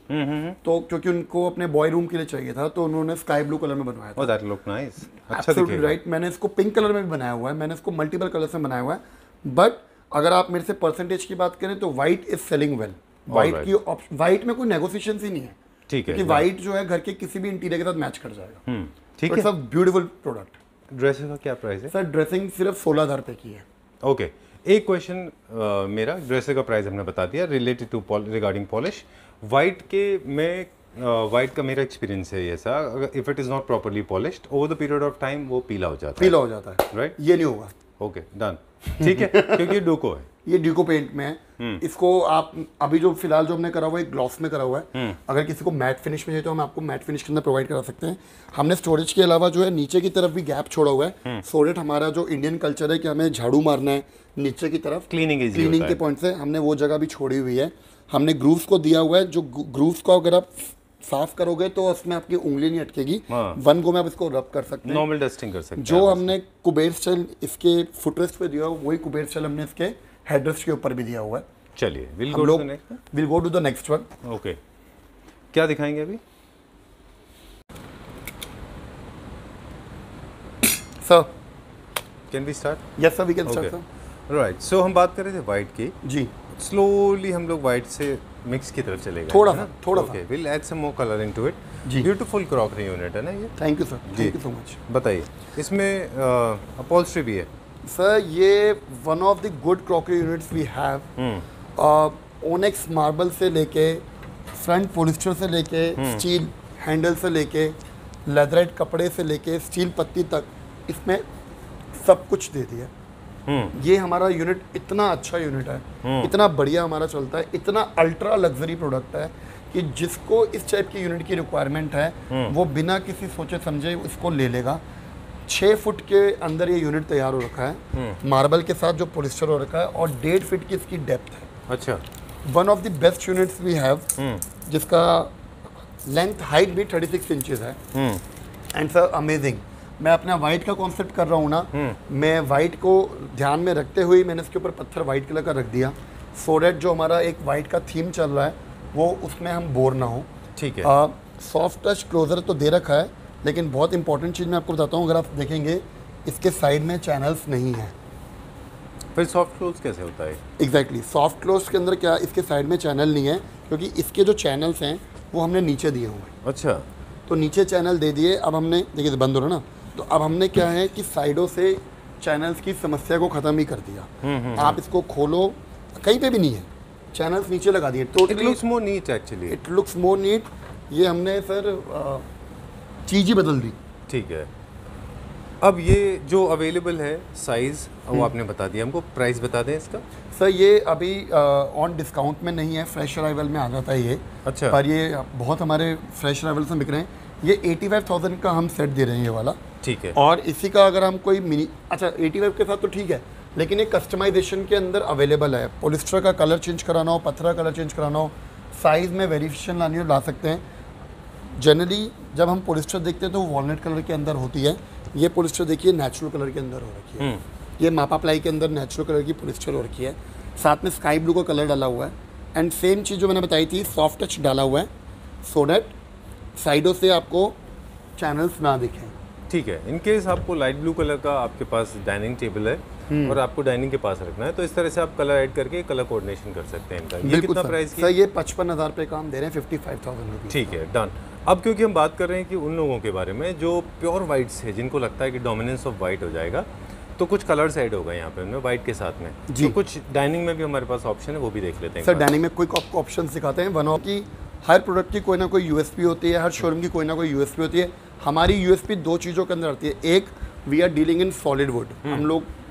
तो क्योंकि उनको अपने बॉय रूम के लिए चाहिए था तो उन्होंने स्काई ब्लू कलर में बनवाया था। ओह दैट लुक नाइस, अच्छा दिखेगा, राइट। मैंने इसको पिंक कलर में भी बनाया हुआ है, मैंने इसको मल्टीपल कलर्स में बनाया हुआ है, बट अगर आप मेरे से परसेंटेज की बात करें तो white is selling well. White में कोई नेगोशिएशन ही नहीं है, ठीक है, कि वाइट जो है घर के किसी भी इंटीरियर के साथ मैच कर जाएगा। ठीक है, it's a beautiful product. Dresses का क्या प्राइस है? सर ड्रेसिंग सिर्फ 16,000 रुपये की है। ओके, एक क्वेश्चन मेरा, ड्रेसेस का प्राइस हमने बता दिया related to regarding polish. White के में वाइट का मेरा एक्सपीरियंस है ऐसा, if it is not properly polished over the period of time वो पीला हो जाता है, राइट? ये नहीं होगा। ओके डन, ठीक है, क्योंकि ये डूको है, ये ड्यूको पेंट में है। इसको आप अभी जो फिलहाल जो हमने करा हुआ है ग्लॉस में करा हुआ है, अगर किसी को मैट फिनिश में चाहिए तो हम आपको मैट फिनिश के अंदर प्रोवाइड करा सकते हैं। हमने स्टोरेज के अलावा जो है नीचे की तरफ भी गैप छोड़ा हुआ है, सो दैट हमारा जो इंडियन कल्चर है कि हमें झाड़ू मारना है नीचे की तरफ, क्लीनिंग के पॉइंट से हमने वो जगह भी छोड़ी हुई है। हमने ग्रूव्स को दिया हुआ है, जो ग्रूव्स को अगर आप साफ करोगे तो उसमें आपकी उंगली नहीं अटकेगी, वन गो में आप इसको रब कर सकते हैं, नॉर्मल डस्टिंग कर सकते हैं। जो हमने कुबेर स्टाइल इसके फुटरेस्ट पे दिया हुआ वही कुबेर स्टाइल हमने इसके हेडरेस्ट के ऊपर भी दिया हुआ है। चलिए will go to the next one. Okay, क्या दिखाएंगे अभी sir? Can we start? Yes sir, we can start sir. Right, so हम बात कर रहे थे वाइट की जी। स्लोली हम लोग वाइट से मिक्स की तरफ चले गए, थोड़ा सा। Okay, will add some more colour into it. जी, ब्यूटीफुल क्रॉकरी यूनिट है ना ये। Thank you sir, thank you so much. बताइए, इसमें अपॉल्स्ट्री भी है सर? ये one of the good crockery units we have. Onyx marble से लेके फ्रंट पॉलिस्टर से लेके स्टील हैंडल से लेके लेदराइट कपड़े से लेके स्टील पत्ती तक इसमें सब कुछ दे दिया। ये हमारा यूनिट इतना अच्छा यूनिट है, इतना बढ़िया हमारा चलता है, इतना अल्ट्रा लग्जरी प्रोडक्ट है कि जिसको इस टाइप की यूनिट की रिक्वायरमेंट है वो बिना किसी सोचे समझे इसको ले लेगा। 6 फुट के अंदर ये यूनिट तैयार हो रखा है, मार्बल के साथ जो पॉलिस्टर हो रखा है, और 1.5 फीट की इसकी डेप्थ है। अच्छा, one of the best units we have, जिसका लेंथ हाइट भी 36 इंचेस है। एंड सर अमेजिंग, मैं अपना वाइट का कॉन्सेप्ट कर रहा हूँ ना, मैं वाइट को ध्यान में रखते हुए मैंने इसके ऊपर पत्थर वाइट कलर का रख दिया, सो दैट जो हमारा एक वाइट का थीम चल रहा है वो उसमें हम बोर ना हो। ठीक है। सॉफ्ट टच क्लोजर तो दे रखा है, लेकिन बहुत इंपॉर्टेंट चीज़ मैं आपको बताता हूँ, अगर आप देखेंगे इसके साइड में चैनल्स नहीं है। फिर सॉफ्ट क्लोज कैसे होता है? एग्जैक्टली, सॉफ्ट क्लोज के अंदर क्या इसके साइड में चैनल नहीं है, क्योंकि इसके जो चैनल्स हैं वो हमने नीचे दिए हुए हैं। अच्छा, तो नीचे चैनल दे दिए। अब हमने देखिए बंद हो रहा ना, तो अब हमने क्या है कि साइडों से चैनल्स की समस्या को ख़त्म ही कर दिया। आप इसको खोलो, कहीं पे भी नहीं है, चैनल्स नीचे लगा दिए। तो it looks more neat actually, it looks more neat. ये हमने सर चीज़ ही बदल दी। ठीक है। अब ये जो अवेलेबल है साइज़ वो आपने बता दिया हमको, प्राइस बता दें इसका। सर ये अभी ऑन डिस्काउंट में नहीं है, फ्रेश अराइवल में आ जाता है ये। अच्छा। पर ये बहुत हमारे फ्रेश अराइवल से बिक रहे हैं। ये 85,000 का हम सेट दे रहे हैं ये वाला। ठीक है। और इसी का अगर हम कोई मिनी, अच्छा 85 के साथ तो ठीक है, लेकिन ये कस्टमाइजेशन के अंदर अवेलेबल है। पॉलिस्टर का कलर चेंज कराना हो, पत्थर का कलर चेंज कराना हो, साइज़ में वेरिएशन लानी हो, ला सकते हैं। जनरली जब हम पॉलिस्टर देखते हैं तो वॉलनट कलर के अंदर होती है। ये पॉलिस्टर देखिए नेचुरल कलर के अंदर हो रखी है। ये मापा प्लाई के अंदर नेचुरल कलर की पॉलिस्टर हो रखी है, साथ में स्काई ब्लू का कलर डाला हुआ है। एंड सेम चीज़ जो मैंने बताई थी, सॉफ्ट टच डाला हुआ है सो डैट साइडों से आपको चैनल्स ना दिखें। ठीक है। इन केस आपको लाइट ब्लू कलर का आपके पास डाइनिंग टेबल है और आपको डाइनिंग के पास रखना है, तो इस तरह से आप कलर ऐड करके कलर कोऑर्डिनेशन कर सकते हैं इनका। ये कितना प्राइस सर? ये 55,000 रुपये का हम दे रहे हैं, 55,000 रुपीज़। ठीक है, डन। अब क्योंकि हम बात कर रहे हैं कि उन लोगों के बारे में जो प्योर वाइट्स है, जिनको लगता है कि डोमिनेंस ऑफ वाइट हो जाएगा, तो कुछ कलर्स ऐड होगा यहाँ पे उनमें वाइट के साथ में जी। तो कुछ डाइनिंग में भी हमारे पास ऑप्शन है, वो भी देख लेते हैं सर। डाइनिंग में कोई आपको ऑप्शन दिखाते हैं। वन ऑफ की हर प्रोडक्ट की कोई ना कोई यूएसपी होती है, हर शोरूम की कोई ना कोई यूएसपी होती है। हमारी यूएसपी दो चीज़ों के अंदर आती है। एक, we are dealing in solid wood.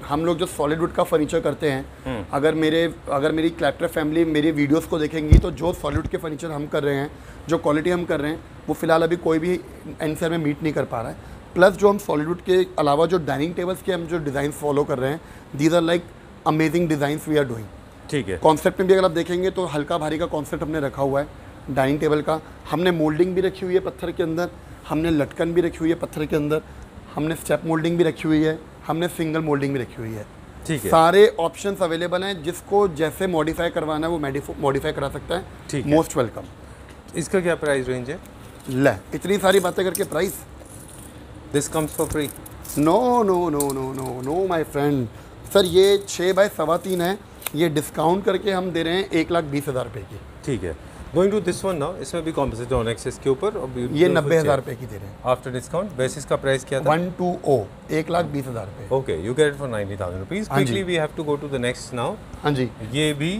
हम लोग जो सॉलिड वुड का फर्नीचर करते हैं, अगर मेरी क्लैप्टर फैमिली मेरे वीडियोस को देखेंगी तो जो सॉलिड वुड के फर्नीचर हम कर रहे हैं, जो क्वालिटी हम कर रहे हैं, वो फिलहाल अभी कोई भी एनसीआर में मीट नहीं कर पा रहा है। प्लस जो हम सॉलिड वुड के अलावा जो डाइनिंग टेबल्स के हम जो डिज़ाइन फॉलो कर रहे हैं, these are like amazing designs we are doing. ठीक है। कॉन्सेप्ट में भी अगर आप देखेंगे तो हल्का भारी का कॉन्सेप्ट हमने रखा हुआ है डाइनिंग टेबल का। हमने मोल्डिंग भी रखी हुई है पत्थर के अंदर, हमने लटकन भी रखी हुई है पत्थर के अंदर, हमने स्टेप मोल्डिंग भी रखी हुई है, हमने सिंगल मोल्डिंग भी रखी हुई है। ठीक है। सारे ऑप्शंस अवेलेबल हैं, जिसको जैसे मॉडिफाई करवाना है वो मॉडिफाई करा सकता है। ठीक है। Most welcome. इसका क्या प्राइस रेंज है? ले इतनी सारी बातें करके price, this comes for free? No no no no no no my friend. Sir ये 6 बाय 3.25 है, ये डिस्काउंट करके हम दे रहे हैं 1,20,000 रुपये की। ठीक है। Going to this one now, इसमें भी कॉम्पोजिट ऑनेक्स इसके ऊपर, ये 90,000 रुपये की दे रहे हैं आफ्टर डिस्काउंट। बेसिस का प्राइस क्या था? 120, 1,20,000 रुपये। Okay, you get it for 90,000 rupees. Quickly we have to go to the next now. हाँ जी। ये भी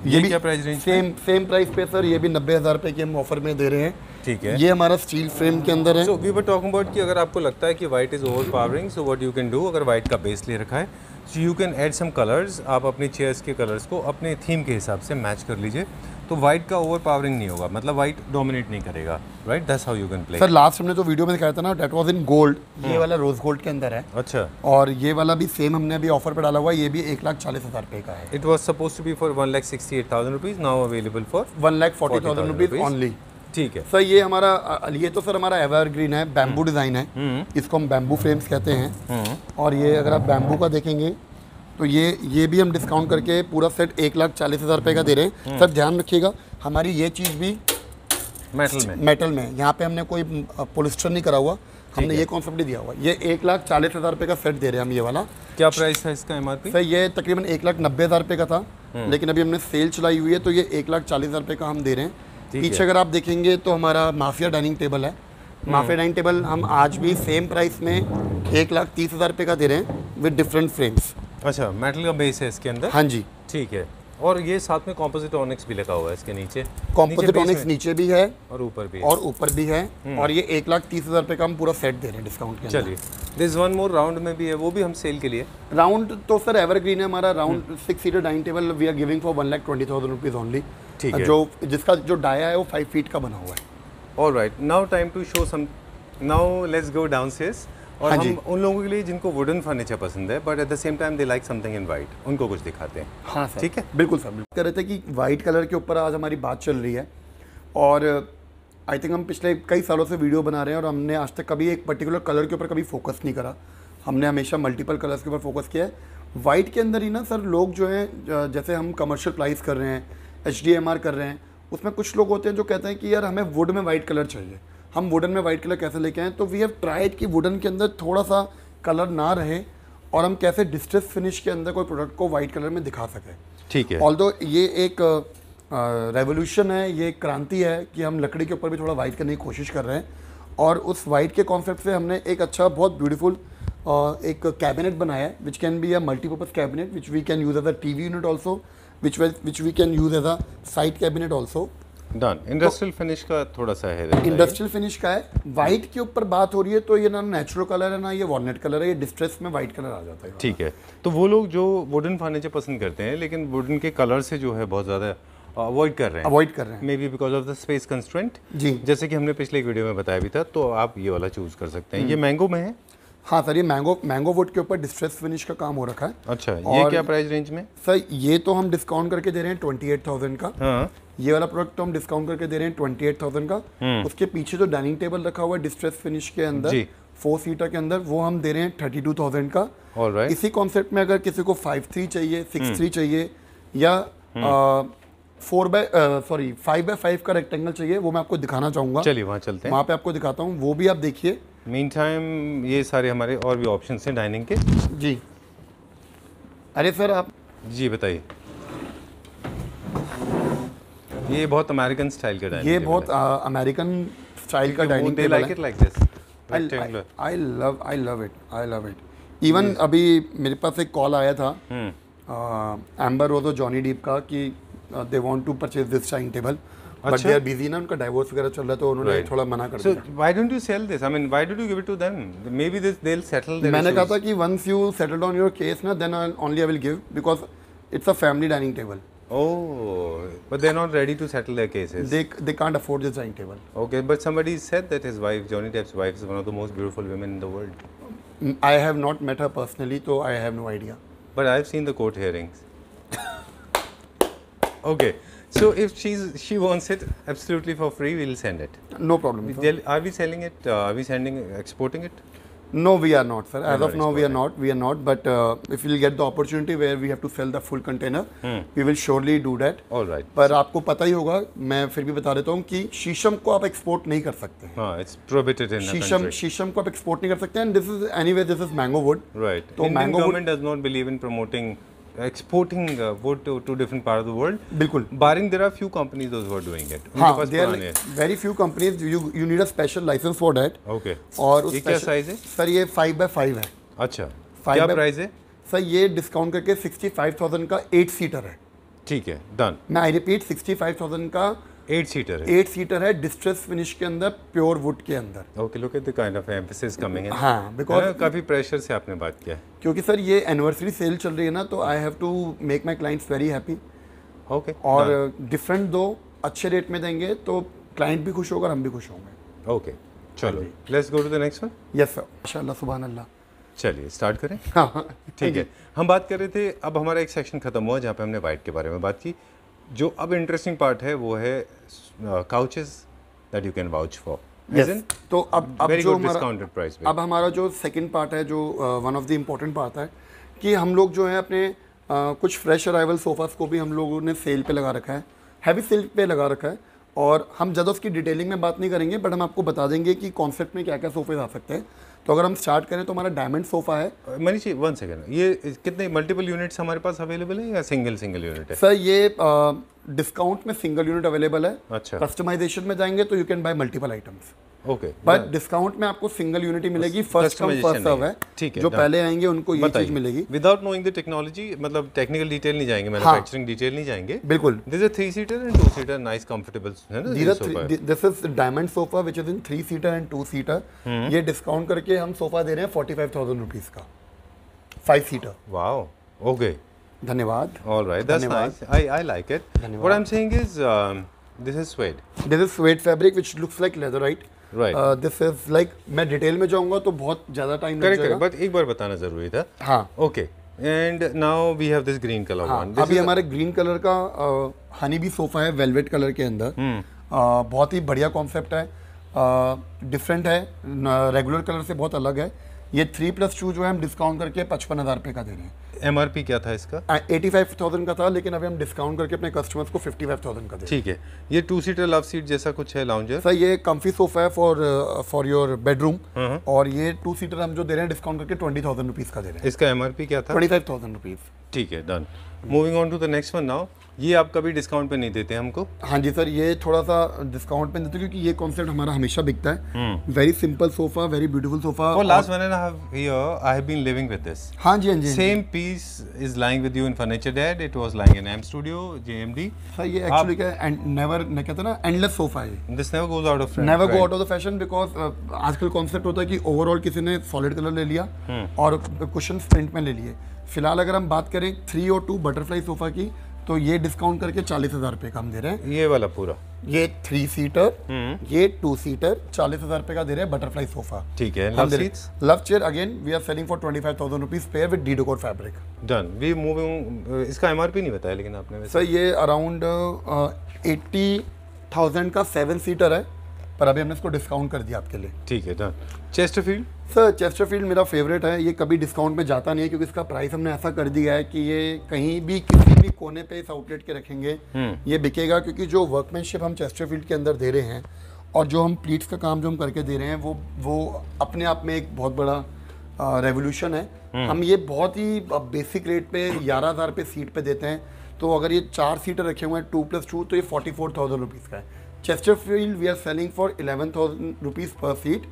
क्या प्राइस रेंज? सेम प्राइस पे सर, ये भी 90,000 रुपये के हम ऑफर में दे रहे हैं। ठीक है। ये हमारा स्टील फ्रेम के अंदर है। So we were talking about कि अगर आपको लगता है कि white is overpowering, so what you can do, अगर वाइट का बेस ले रखा है, so you can add some colours. आप अपनी चेयर्स के कलर्स को अपने थीम के हिसाब से मैच कर लीजिए, तो वाइट का ओवर पावरिंग नहीं होगा, मतलब वाइट डोमिनेट नहीं करेगा, right? That's how you can play. Sir last हमने जो वीडियो में दिखाया था ना, दैट वाज इन गोल्ड। ये वाला रोज गोल्ड के अंदर है। अच्छा। और ये वाला भी सेम हमने अभी ऑफर पे डाला हुआ है, ये भी 1,40,000 रुपये का है। It was supposed to be for 1,68,000 rupees, now available for 1,40,000 rupees only. ठीक है। सर ये हमारा, ये तो सर हमारा एवरग्रीन है, बैम्बू डिज़ाइन है, इसको हम बैम्बू फ्रेम्स कहते हैं। और ये अगर आप बैम्बू का देखेंगे तो ये भी हम डिस्काउंट करके पूरा सेट 1,40,000 रुपये का दे रहे हैं। सर ध्यान रखिएगा, हमारी ये चीज़ भी मेटल में, यहाँ पे हमने कोई पॉलिस्टर नहीं करा हुआ, हमने ये कॉन्सेप्ट नहीं दिया हुआ। ये 1,40,000 रुपये का सेट दे रहे हैं हम ये वाला। क्या प्राइस था इसका एमआरपी? सर ये तकरीबन 1,90,000 रुपये का था, लेकिन अभी हमने सेल चलाई हुई है तो ये 1,40,000 रुपये का हम दे रहे हैं। पीछे अगर आप देखेंगे तो हमारा माफिया डाइनिंग टेबल है। माफिया डाइनिंग टेबल हम आज भी सेम प्राइस में 1,30,000 रुपये का दे रहे हैं विद डिफरेंट फ्रेम्स। अच्छा, मेटल का बेस है इसके अंदर? हाँ जी। ठीक है। और ये साथ में कॉम्पोजिट ऑनिक्स भी लगा हुआ है इसके नीचे। कॉम्पोजिट ऑनिक्स नीचे भी है और ऊपर भी है। और ये 1,30,000 रुपये का हम पूरा सेट दे रहे हैं डिस्काउंट के अंदर। चलिए, दिस वन मोर राउंड में भी है, वो भी हम सेल के लिए। राउंड तो सर एवरग्रीन है हमारा। Round 6 seater dining table we are giving for 1,20,000 rupees only. ठीक है। जिसका जो डाया है वो 5 फीट का बना हुआ है। Alright, now time to show some, now let's go downstairs. और हम उन लोगों के लिए जिनको वुडन फर्नीचर पसंद है but at the same time they like something in white, उनको कुछ दिखाते हैं। हाँ सर, ठीक है, बिल्कुल सर। कह रहे थे कि वाइट कलर के ऊपर आज हमारी बात चल रही है, और आई थिंक हम पिछले कई सालों से वीडियो बना रहे हैं और हमने आज तक कभी एक पर्टिकुलर कलर के ऊपर कभी फोकस नहीं करा। हमने हमेशा मल्टीपल कलर्स के ऊपर फोकस किया है। वाइट के अंदर ही ना सर लोग जो हैं, जैसे हम कमर्शियल प्लाईज कर रहे हैं, HDMR कर रहे हैं, उसमें कुछ लोग होते हैं जो कहते हैं कि यार हमें वुड में वाइट कलर चाहिए, हम वुडन में वाइट कलर कैसे लेके आएँ। तो वी हैव ट्राइड कि वुडन के अंदर थोड़ा सा कलर ना रहे और हम कैसे डिस्ट्रेस फिनिश के अंदर कोई प्रोडक्ट को वाइट कलर में दिखा सकें। ठीक है। ऑल्दो ये एक रेवोल्यूशन है, ये एक क्रांति है कि हम लकड़ी के ऊपर भी थोड़ा वाइट करने की कोशिश कर रहे हैं। और उस वाइट के कॉन्सेप्ट से हमने एक अच्छा बहुत ब्यूटीफुल एक कैबिनेट बनाया है, which can be a multipurpose cabinet which we can use as a TV unit also, which we can use as a side cabinet also. Done. Industrial finish का थोड़ा सा है, इंडस्ट्रियल फिनिश का है। White के ऊपर बात हो रही है तो ये ना नेचुरल कलर है ना ये वॉलनट कलर है, ये डिस्ट्रेस में वाइट कलर आ जाता है। ठीक है, तो वो लोग जो वुडन फर्नीचर पसंद करते हैं लेकिन वुडन के कलर से जो है बहुत ज़्यादा अवॉइड कर रहे हैं, maybe because of the space constraint. जी, जैसे कि हमने पिछले एक वीडियो में बताया भी था, तो आप ये वाला चूज कर सकते हैं। ये मैंगो में है? हाँ सर, ये मैंगो वुड के ऊपर डिस्ट्रेस फिनिश का काम हो रखा है। अच्छा, ये क्या प्राइस रेंज में? सर ये तो हम डिस्काउंट करके दे रहे हैं 28,000 का। हाँ। ये वाला प्रोडक्ट तो हम डिस्काउंट करके दे रहे हैं 28,000 का। उसके पीछे जो डाइनिंग टेबल रखा हुआ है डिस्ट्रेस फिनिश के अंदर 4 सीटर के अंदर, वो हम दे रहे हैं 32,000 का। Alright. इसी कॉन्सेप्ट में अगर किसी को 5/3 चाहिए, 6/3 चाहिए या 5/5 का रेक्टेंगल चाहिए, वो मैं आपको दिखाना चाहूंगा। चलिए वहाँ चलते हैं, वहाँ पे आपको दिखाता हूँ, वो भी आप देखिए। मीन टाइम ये सारे हमारे और भी ऑप्शंस हैं डाइनिंग के। जी, अरे सर आप जी बताइए। ये बहुत अमेरिकन स्टाइल का डाइनिंग, ये बहुत अमेरिकन स्टाइल का डाइनिंग टेबल है। Like it like this rectangular. I love it. Even अभी मेरे पास एक कॉल आया था एम्बर रोज और जॉनी डीप का कि they want to purchase this dining table, but they are busy ना, उनका डाइवोर्स वगैरह चल रहा है तो उन्होंने थोड़ा मना कर दिया। So why don't you sell this? I mean, why did you give it to them? Maybe they'll settle their मैंने कहा issues. था कि once you settled on your case ना, then only I will give, because it's a family dining table. Oh, but they're not ready to settle their cases. They can't afford this dining table. Okay, but somebody said that his wife, Johnny Depp's wife, is one of the most beautiful women in the world. I have not met her personally, so I have no idea. But I've seen the court hearings. Okay, so if she wants it absolutely for free, we'll send it. No problem, sir. Are we selling it? Are we exporting it? No, we are not, sir. As of now, we are not. But if we'll get the opportunity where we have to sell the full container, we will surely do that. All right. पर आपको पता ही होगा, मैं फिर भी बता देता हूँ कि शीशम को आप एक्सपोर्ट नहीं कर सकते। हाँ, it's prohibited in the country. शीशम को आप एक्सपोर्ट नहीं कर सकते। And this is mango wood. Right. तो Indian government does not believe in promoting exporting wood to different part of the world. बिल्कुल। Barring there are few companies those who are doing it. हाँ, there are very few companies. You need a special license for that. Okay. और ये क्या size है? Sir ये 5/5 है। अच्छा। क्या प्राइस है? सर ये डिस्काउंट करके 65,000 का 8 सीटर है। ठीक है, डन। मैं आई रिपीट 65,000 का 8 सीटर है। 8 सीटर है, डिस्ट्रेस फिनिश के अंदर, प्योर वुड के अंदर। Okay, look at the kind of emphasis coming in. हाँ, बिकॉज़ काफी प्रेशर से आपने बात किया है। क्योंकि सर ये एनिवर्सरी सेल चल रही है ना, तो I have to make my clients very happy. Okay. और डिफरेंट दो अच्छे रेट में देंगे तो क्लाइंट भी खुश होगा और हम भी खुश होंगे। ओके, चलो let's go to the next one. Yes sir, माशाल्लाह, सुभान अल्लाह। चलिए स्टार्ट करें। हाँ, ठीक है, हम बात कर रहे थे, अब हमारा एक सेक्शन खत्म हुआ जहाँ पे हमने वाइट के बारे में बात की। जो अब इंटरेस्टिंग पार्ट है वो है couches that you can vouch for. तो अब जो डिस्काउंटेड प्राइस पे अब हमारा जो सेकंड पार्ट है, जो one of the important part है कि हम लोग जो है अपने कुछ फ्रेश अराइवल सोफास को भी हम लोगों ने सेल पे लगा रखा है, हैवी सेल पे लगा रखा है। और हम ज़्यादा उसकी डिटेलिंग में बात नहीं करेंगे, बट हम आपको बता देंगे कि कॉन्सेप्ट में क्या क्या सोफे आ सकते हैं। तो अगर हम स्टार्ट करें तो हमारा डायमंड सोफ़ा है। मनीष जी 1 सेकंड, ये कितने मल्टीपल यूनिट्स हमारे पास अवेलेबल है या सिंगल यूनिट है? सर ये डिस्काउंट में सिंगल यूनिट अवेलेबल है। अच्छा। कस्टमाइजेशन में जाएंगे तो you can buy multiple items. Okay, but discount में आपको सिंगल यूनिट ही मिलेगी। फर्स्ट कम फर्स्ट सर्व है। ठीक है, जो पहले आएंगे उनको ये चीज मिलेगी। विदाउट नोइंग द टेक्नोलॉजी, मतलब टेक्निकल डिटेल नहीं जाएंगे, मैन्युफैक्चरिंग डिटेल नहीं जाएंगे। बिल्कुल। This is 3 seater and 2 seater, nice comfortable है ना। This is diamond sofa which is in 3 seater and 2 seater. ये डिस्काउंट करके हम सोफा दे रहे हैं 45,000 रुपीस का, 5 सीटर। वाओ, ओके, धन्यवाद। All right, that's nice. I like it. What I'm saying is, this is suede. This is suede fabric which looks like leatherite. Right. This is like, मैं detail में जाऊंगा तो बहुत ज़्यादा time लग जाएगा। But एक बार बताना जरूरी था। हाँ। Okay, and now we have this green colour one. अभी हमारे ग्रीन कलर का हनी बी सोफा है वेलवेट कलर के अंदर। बहुत ही बढ़िया कॉन्सेप्ट है, डिफरेंट है, रेगुलर कलर से बहुत अलग है। ये 3+2 जो है हम डिस्काउंट करके 55,000 रुपये का दे रहे हैं। MRP क्या था इसका? 85,000 का था, लेकिन अभी हम डिस्काउंट करके अपने कस्टमर्स को 55,000 का दे रहे हैं। ठीक है, ये 2 सीटर लव सीट जैसा कुछ है, लाउंजर। सर ये कम्फी सोफा है फॉर योर बेडरूम। और ये 2 सीटर हम जो दे रहे हैं डिस्काउंट करके 20,000 रुपीज़ का दे रहे हैं। इसका MRP क्या था? 25,000 रुपीज़। ठीक है, done. Moving on to the next one now. ये आप कभी डिस्काउंट पे नहीं देते हमको? हाँ जी सर, ये थोड़ा सा डिस्काउंट पे देते हैं क्योंकि ये कॉन्सेप्ट हमारा हमेशा बिकता है। Very simple sofa, very beautiful sofa. For last 1.5 year I have been living with this. हाँ जी, हाँ जी। Same piece is lying with you in Furniture Dad. It was lying in M Studio, JMD. Sir ये actually क्या है, never मैं कहता ना endless sofa है। This never goes out of fashion. Never go out of the fashion because आजकल concept होता है कि ओवरऑल किसी ने सॉलिड कलर ले लिया और कुशन प्रिंट में ले लिए। फिलहाल अगर हम बात करें 3 और 2 बटरफ्लाई सोफा की, तो ये डिस्काउंट करके 40,000 रुपये का हम दे रहे हैं। ये वाला पूरा, ये 3 सीटर, ये 2 सीटर 40,000 रुपये का दे रहे हैं बटरफ्लाई सोफा। ठीक है। Love seats, love chair again we are selling for 25,000 rupees pair with the decor fabric. Done. We moving, इसका एमआरपी नहीं बताया लेकिन आपने वैसे। सर ये अराउंड 80,000 का 7 सीटर है, पर अभी हमने इसको डिस्काउंट कर दिया आपके लिए। ठीक है, डन। चेस्टरफील्ड, सर चेस्टरफील्ड मेरा फेवरेट है। ये कभी डिस्काउंट में जाता नहीं है क्योंकि इसका प्राइस हमने ऐसा कर दिया है कि ये कहीं भी किसी भी कोने पे इस आउटलेट के रखेंगे ये बिकेगा, क्योंकि जो वर्कमैनशिप हम चेस्टरफील्ड के अंदर दे रहे हैं और जो हम प्लीट्स का काम जो हम करके दे रहे हैं वो अपने आप में एक बहुत बड़ा रेवोल्यूशन है। हम ये बहुत ही बेसिक रेट पे 11,000 रुपये सीट पे देते हैं। तो अगर ये 4 सीटर रखे हुए हैं 2+2 तो ये 44,000 रुपीज़ का है। Chesterfield we are selling for 11,000 rupees per seat.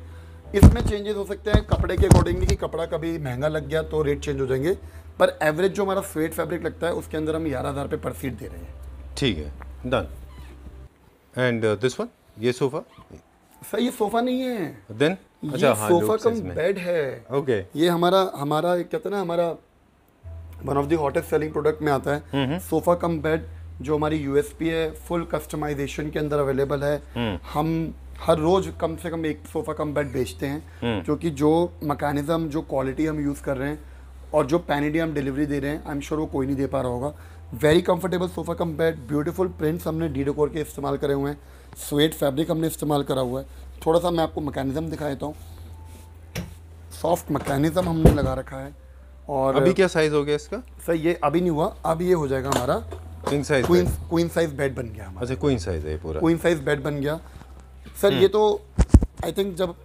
इसमें चेंजेस हो सकते हैं कपड़े के अकॉर्डिंगली, कि कपड़ा कभी महंगा लग गया तो रेट चेंज हो जाएंगे, पर एवरेज जो हमारा स्वेट फैब्रिक लगता है उसके अंदर हम 11,000 रुपये पर सीट दे रहे हैं। ठीक है, डन। एंड दिस वन, ये सोफा? सर ये सोफा नहीं है, देन अच्छा हाँ, सोफा कम बेड है। ओके। ये हमारा कहते हैं ना, हमारा one of the hottest selling product में आता है सोफा कम बेड, जो हमारी यूएसपी है, फुल कस्टमाइजेशन के अंदर अवेलेबल है। हम हर रोज कम से कम एक सोफा कम बेड बेचते हैं, क्योंकि जो मैकेनिज्म, जो क्वालिटी हम यूज़ कर रहे हैं और जो पैन इंडिया हम डिलीवरी दे रहे हैं, आई एम श्योर वो कोई नहीं दे पा रहा होगा। Very comfortable sofa cum bed, beautiful prints हमने डी डेकोर के इस्तेमाल करे हुए हैं, स्वेट फैब्रिक हमने इस्तेमाल करा हुआ है। थोड़ा सा मैं आपको मैकेनिज्म दिखा देता हूँ। सॉफ्ट मैकेनिज्म हमने लगा रखा है। और अभी क्या साइज हो गया इसका? सर ये अभी नहीं हुआ, अब ये हो जाएगा हमारा king size, queen size bed बन गया हमारा। अच्छा, क्वीन साइज है पूरा, क्वीन साइज बेड बन गया। सर ये तो आई थिंक जब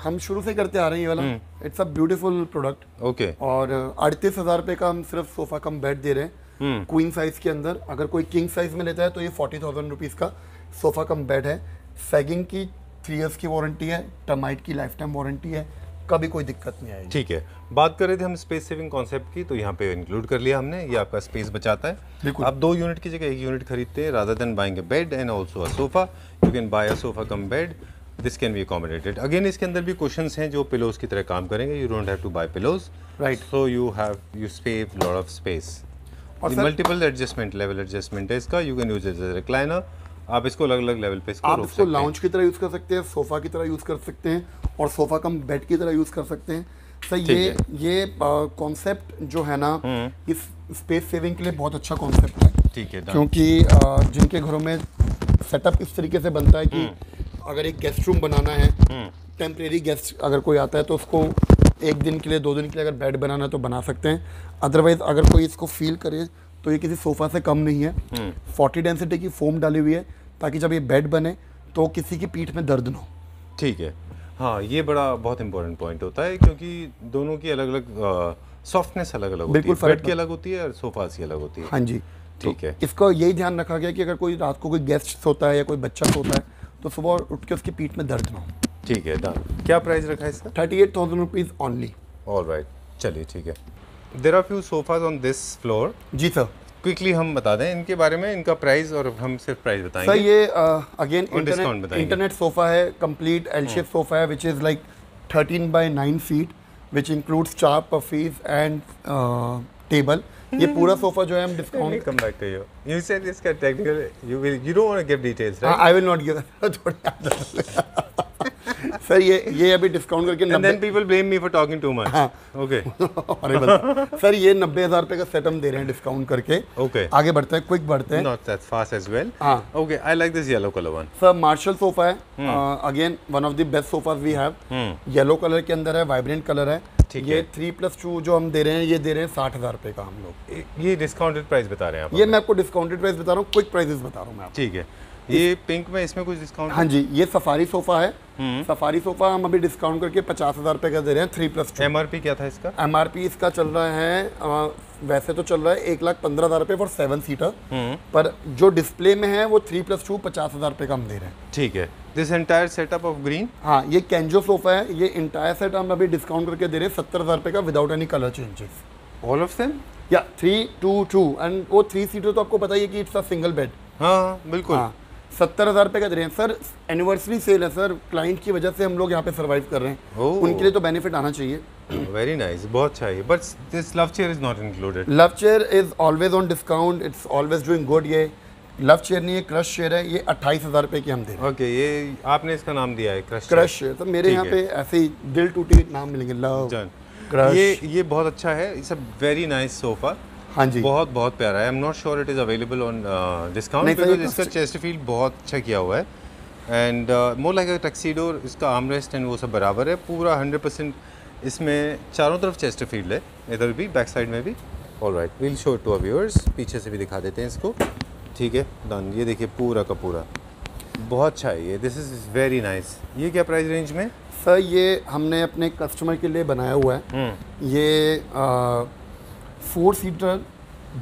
हम शुरू से करते आ रहे हैं ये वाला, it's a beautiful product. Okay. और 38,000 रुपये का हम सिर्फ सोफा कम बेड दे रहे हैं क्वीन साइज के अंदर। अगर कोई किंग साइज में लेता है तो ये 40,000 रुपीज़ का सोफा कम बेड है। सैगिंग की 3 इयर्स की वारंटी है, टर्माइट की लाइफ टाइम वारंटी है, कभी कोई दिक्कत नहीं आएगी। ठीक है। बात कर रहे थे हम स्पेस सेविंग कॉन्सेप्ट की, तो यहाँ पे इंक्लूड कर लिया हमने। ये आपका स्पेस बचाता है। आप 2 यूनिट की जगह 1 यूनिट खरीदते हैं, rather than buying a bed and also a sofa, you can buy a sofa cum bed, this can be accommodated. Again इसके अंदर भी क्वेश्चंस हैं जो पिलोज की तरह काम करेंगे। You don't have to buy pillows, right, so you save lot of space. और मल्टीपल एडजस्टमेंट, लेवल एडजस्टमेंट है इसका। You can use it as a recliner. आप इसको अलग अलग लेवल पे आप इसको लाउंज की तरह यूज कर सकते हैं, सोफा की तरह यूज कर सकते हैं, और सोफा कम बेड की तरह यूज कर सकते हैं। सर ये कॉन्सेप्ट जो है ना, इस स्पेस सेविंग के लिए बहुत अच्छा कॉन्सेप्ट है। ठीक है, क्योंकि जिनके घरों में सेटअप इस तरीके से बनता है कि अगर एक गेस्ट रूम बनाना है, टेम्परेरी गेस्ट अगर कोई आता है तो उसको 1 दिन के लिए 2 दिन के लिए अगर बेड बनाना है तो बना सकते हैं। अदरवाइज अगर कोई इसको फील करे तो ये किसी सोफा से कम नहीं है। 40 डेंसिटी की फोम डाली हुई है ताकि जब ये बेड बने तो किसी की पीठ में दर्द ना हो। ठीक है, हाँ, ये बड़ा बहुत इंपॉर्टेंट पॉइंट होता है, क्योंकि दोनों की अलग अलग सॉफ्टनेस अलग अलग होती है, बेड की अलग होती है और सोफा की अलग होती है। हाँ जी, ठीक है। इसका यही ध्यान रखा गया कि अगर कोई रात को कोई गेस्ट सोता है या कोई बच्चा सोता है तो सुबह उठ के उसकी पीठ में दर्द ना हो। ठीक है, डन। क्या प्राइस रखा है इसका? 38,000 रुपीज़ ओनली। ऑलराइट, चलिए ठीक है। There are few sofas on this floor. जी सर, क्विकली हम बता दें इनके बारे में, इनका प्राइस, और हम सिर्फ प्राइस बताएंगे। सर ये अगेन इंटरनेट सोफा है, कंप्लीट एल शेप सोफा है, which is like 13 by 9 feet, which includes 4 puffies and table. ये पूरा सोफा जो है हम discount. Come back to you, you said इसका technical, you don't want to give details, right? I will not give sir ये अभी discount करके and then people blame me for talking too much. हाँ, okay. Sir ये 90,000 रुपये का set हम दे रहे हैं डिस्काउंट करके। okay. आगे बढ़ते हैं, क्विक बढ़ते हैं। Not that fast as well. हाँ, okay, I like this yellow color one. Sir Marshall sofa है, again one of the best sofas we have. Yellow colour के अंदर है, वाइब्रेंट कलर है। ये 3+2 जो हम दे रहे हैं, ये दे रहे हैं 60,000 रुपये का हम लोग। ये डिस्काउंटेड प्राइस बता रहे हैं आप? ये मैं आपको डिस्काउंटेड प्राइस बता रहा हूँ, क्विक प्राइसेस बता रहा हूँ मैं आपको। ठीक है। ये पिंक में इसमें कुछ डिस्काउंट? हाँ जी, ये सफारी सोफा है। सफारी सोफा हम अभी डिस्काउंट करके 50,000 रुपये का दे रहे हैं 3+2। एमआरपी क्या था इसका? एमआरपी इसका चल रहा है वैसे तो चल रहा है 1,15,000 रुपये फॉर 7 सीटर, पर जो डिस्प्ले में है वो 3+2 50,000 रुपये का हम दे रहे हैं। ठीक है। This entire setup of green, हाँ ये कैंजो सोफा है, ये इंटायर सेट हम अभी डिस्काउंट करके दे रहे हैं 70,000 रुपये का without any colour changes. All of them? या 3-2-2 एंड वो 3 सीटर तो आपको पता ही है कि इट्स अ सिंगल बेड। हाँ बिल्कुल। हाँ 70,000 रुपये का दे रहे हैं सर। एनिवर्सरी सेल है सर, क्लाइंट की वजह से हम लोग यहाँ पे सर्वाइव कर रहे हैं। उनके लिए तो बेनिफिट आना चाहिए। वेरी नाइस, बहुत अच्छा है। But this love chair is not included. Love chair is always on discount, it's always doing good. ये लव चेयर नहीं है, क्रश चेयर है। ये 28,000 रुपये की हम दे रहे हैं। ओके, ये आपने इसका नाम दिया है क्रश चेयर। तो मेरे यहाँ पे ऐसे ही दिल टूटी नाम मिलेंगे, लव क्रश। ये बहुत अच्छा है, it's a very nice sofa. हाँ जी, बहुत प्यारा है। आई am not sure it is available on discount because इसका चेस्ट फील बहुत अच्छा किया हुआ है and more like a tuxedo. इसका आर्मरेस्ट एंड वो सब बराबर है, पूरा 100%। इसमें चारों तरफ चेस्ट फील्ड है, इधर भी बैक साइड में भी। Alright, we'll show to our viewers. पीछे से भी दिखा देते हैं इसको। ठीक है, डन। ये देखिए पूरा का पूरा बहुत अच्छा है ये। This is very nice. ये क्या प्राइस रेंज में? सर ये हमने अपने कस्टमर के लिए बनाया हुआ है। ये 4 सीटर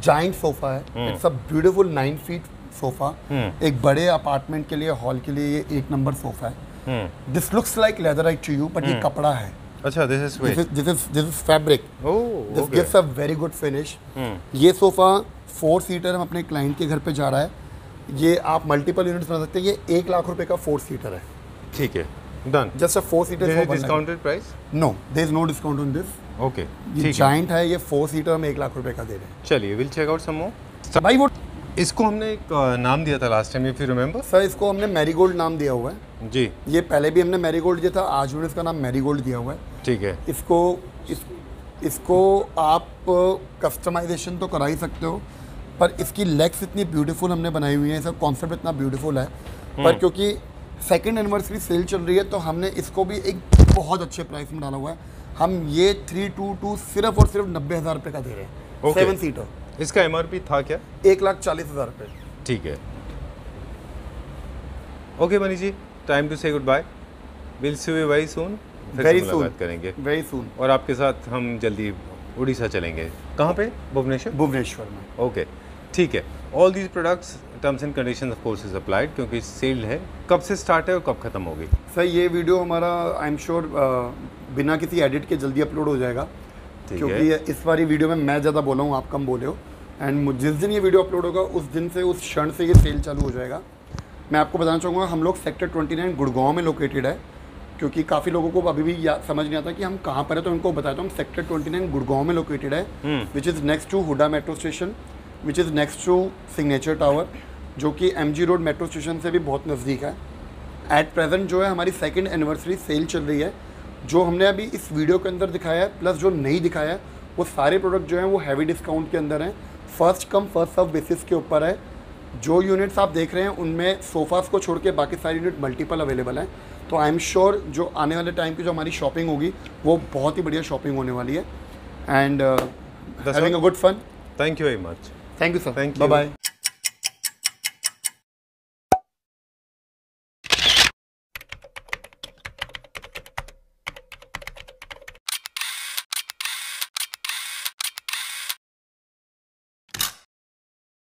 जाइंट सोफा है। It's a beautiful 9 feet sofa. एक बड़े अपार्टमेंट के लिए, हॉल के लिए ये 1 नंबर सोफा है। This looks like leatherite to you, but ये कपड़ा है। अच्छा, this is fabric. This gives a very good finish. ये सोफा 4 सीटर हम अपने क्लाइंट के घर पे जा रहा है। ये आप मल्टीपल यूनिट्स बना सकते हैं। ये 1 लाख रुपए का 4 सीटर है। ठीक है, done. Just a 4 seater. Discounted price? No, there is no discount on this. Okay, ये जाइंट है, ये 4 सीटर हम 1 लाख रुपए का दे रहे हैं। चलिए, विल चेक आउट सम मोर। भाई वो इसको हमने एक नाम दिया था last time, if you remember. Sir इसको हमने मैरीगोल्ड नाम दिया हुआ है जी। ये पहले भी हमने मैरीगोल्ड दिया था, आज भी इसका नाम मैरीगोल्ड दिया हुआ है। ठीक है। इसको आप कस्टमाइजेशन तो करा ही सकते हो, पर इसकी लेग्स इतनी ब्यूटीफुल हमने बनाई हुई है, इसका कॉन्सेप्ट इतना ब्यूटीफुल है। पर क्योंकि सेकेंड एनिवर्सरी सेल चल रही है तो हमने इसको भी एक बहुत अच्छे प्राइस में डाला हुआ है। हम ये 322 सिर्फ और सिर्फ 90,000 रुपये का दे रहे हैं। 7 सीटर। इसका एमआरपी था क्या? 1,40,000 रुपये। ठीक है। Okay Mani ji, time to say goodbye. Will see you very soon. Very soon करेंगे, वेरी सून। और आपके साथ हम जल्दी उड़ीसा चलेंगे। कहाँ पे? भुवनेश्वर। भुवनेश्वर में। ओके, ठीक है। All these products terms and conditions of course is applied, क्योंकि सेल है। कब से स्टार्ट है और कब खत्म होगी? सर ये वीडियो हमारा आई एम श्योर बिना किसी एडिट के जल्दी अपलोड हो जाएगा, क्योंकि इस बारी वीडियो में मैं ज़्यादा बोला हूँ, आप कम बोले हो। एंड जिस दिन ये वीडियो अपलोड होगा उस दिन से, उस क्षण से ये सेल चालू हो जाएगा। मैं आपको बताना चाहूँगा, हम लोग सेक्टर 29 गुड़गांव में लोकेटेड है, क्योंकि काफ़ी लोगों को अभी भी समझ नहीं आता कि हम कहाँ पर है, तो उनको बताता हूँ। हम सेक्टर 29 गुड़गांव में लोकेटेड है, which is next to Huda metro station, which is next to Signature Tower, जो कि MG रोड मेट्रो स्टेशन से भी बहुत नज़दीक है। एट प्रेजेंट जो है हमारी सेकेंड एनिवर्सरी सेल चल रही है। जो हमने अभी इस वीडियो के अंदर दिखाया है प्लस जो नहीं दिखाया है, वो सारे प्रोडक्ट जो हैं वो हैवी डिस्काउंट के अंदर हैं। First come first serve basis के ऊपर है। जो यूनिट्स आप देख रहे हैं उनमें सोफ़ास को छोड़ के बाकी सारी यूनिट मल्टीपल अवेलेबल हैं। तो आई एम श्योर जो आने वाले टाइम की जो हमारी शॉपिंग होगी वो बहुत ही बढ़िया शॉपिंग होने वाली है। And having a good fun. Thank you very much. Thank you sir, thank you, bye bye.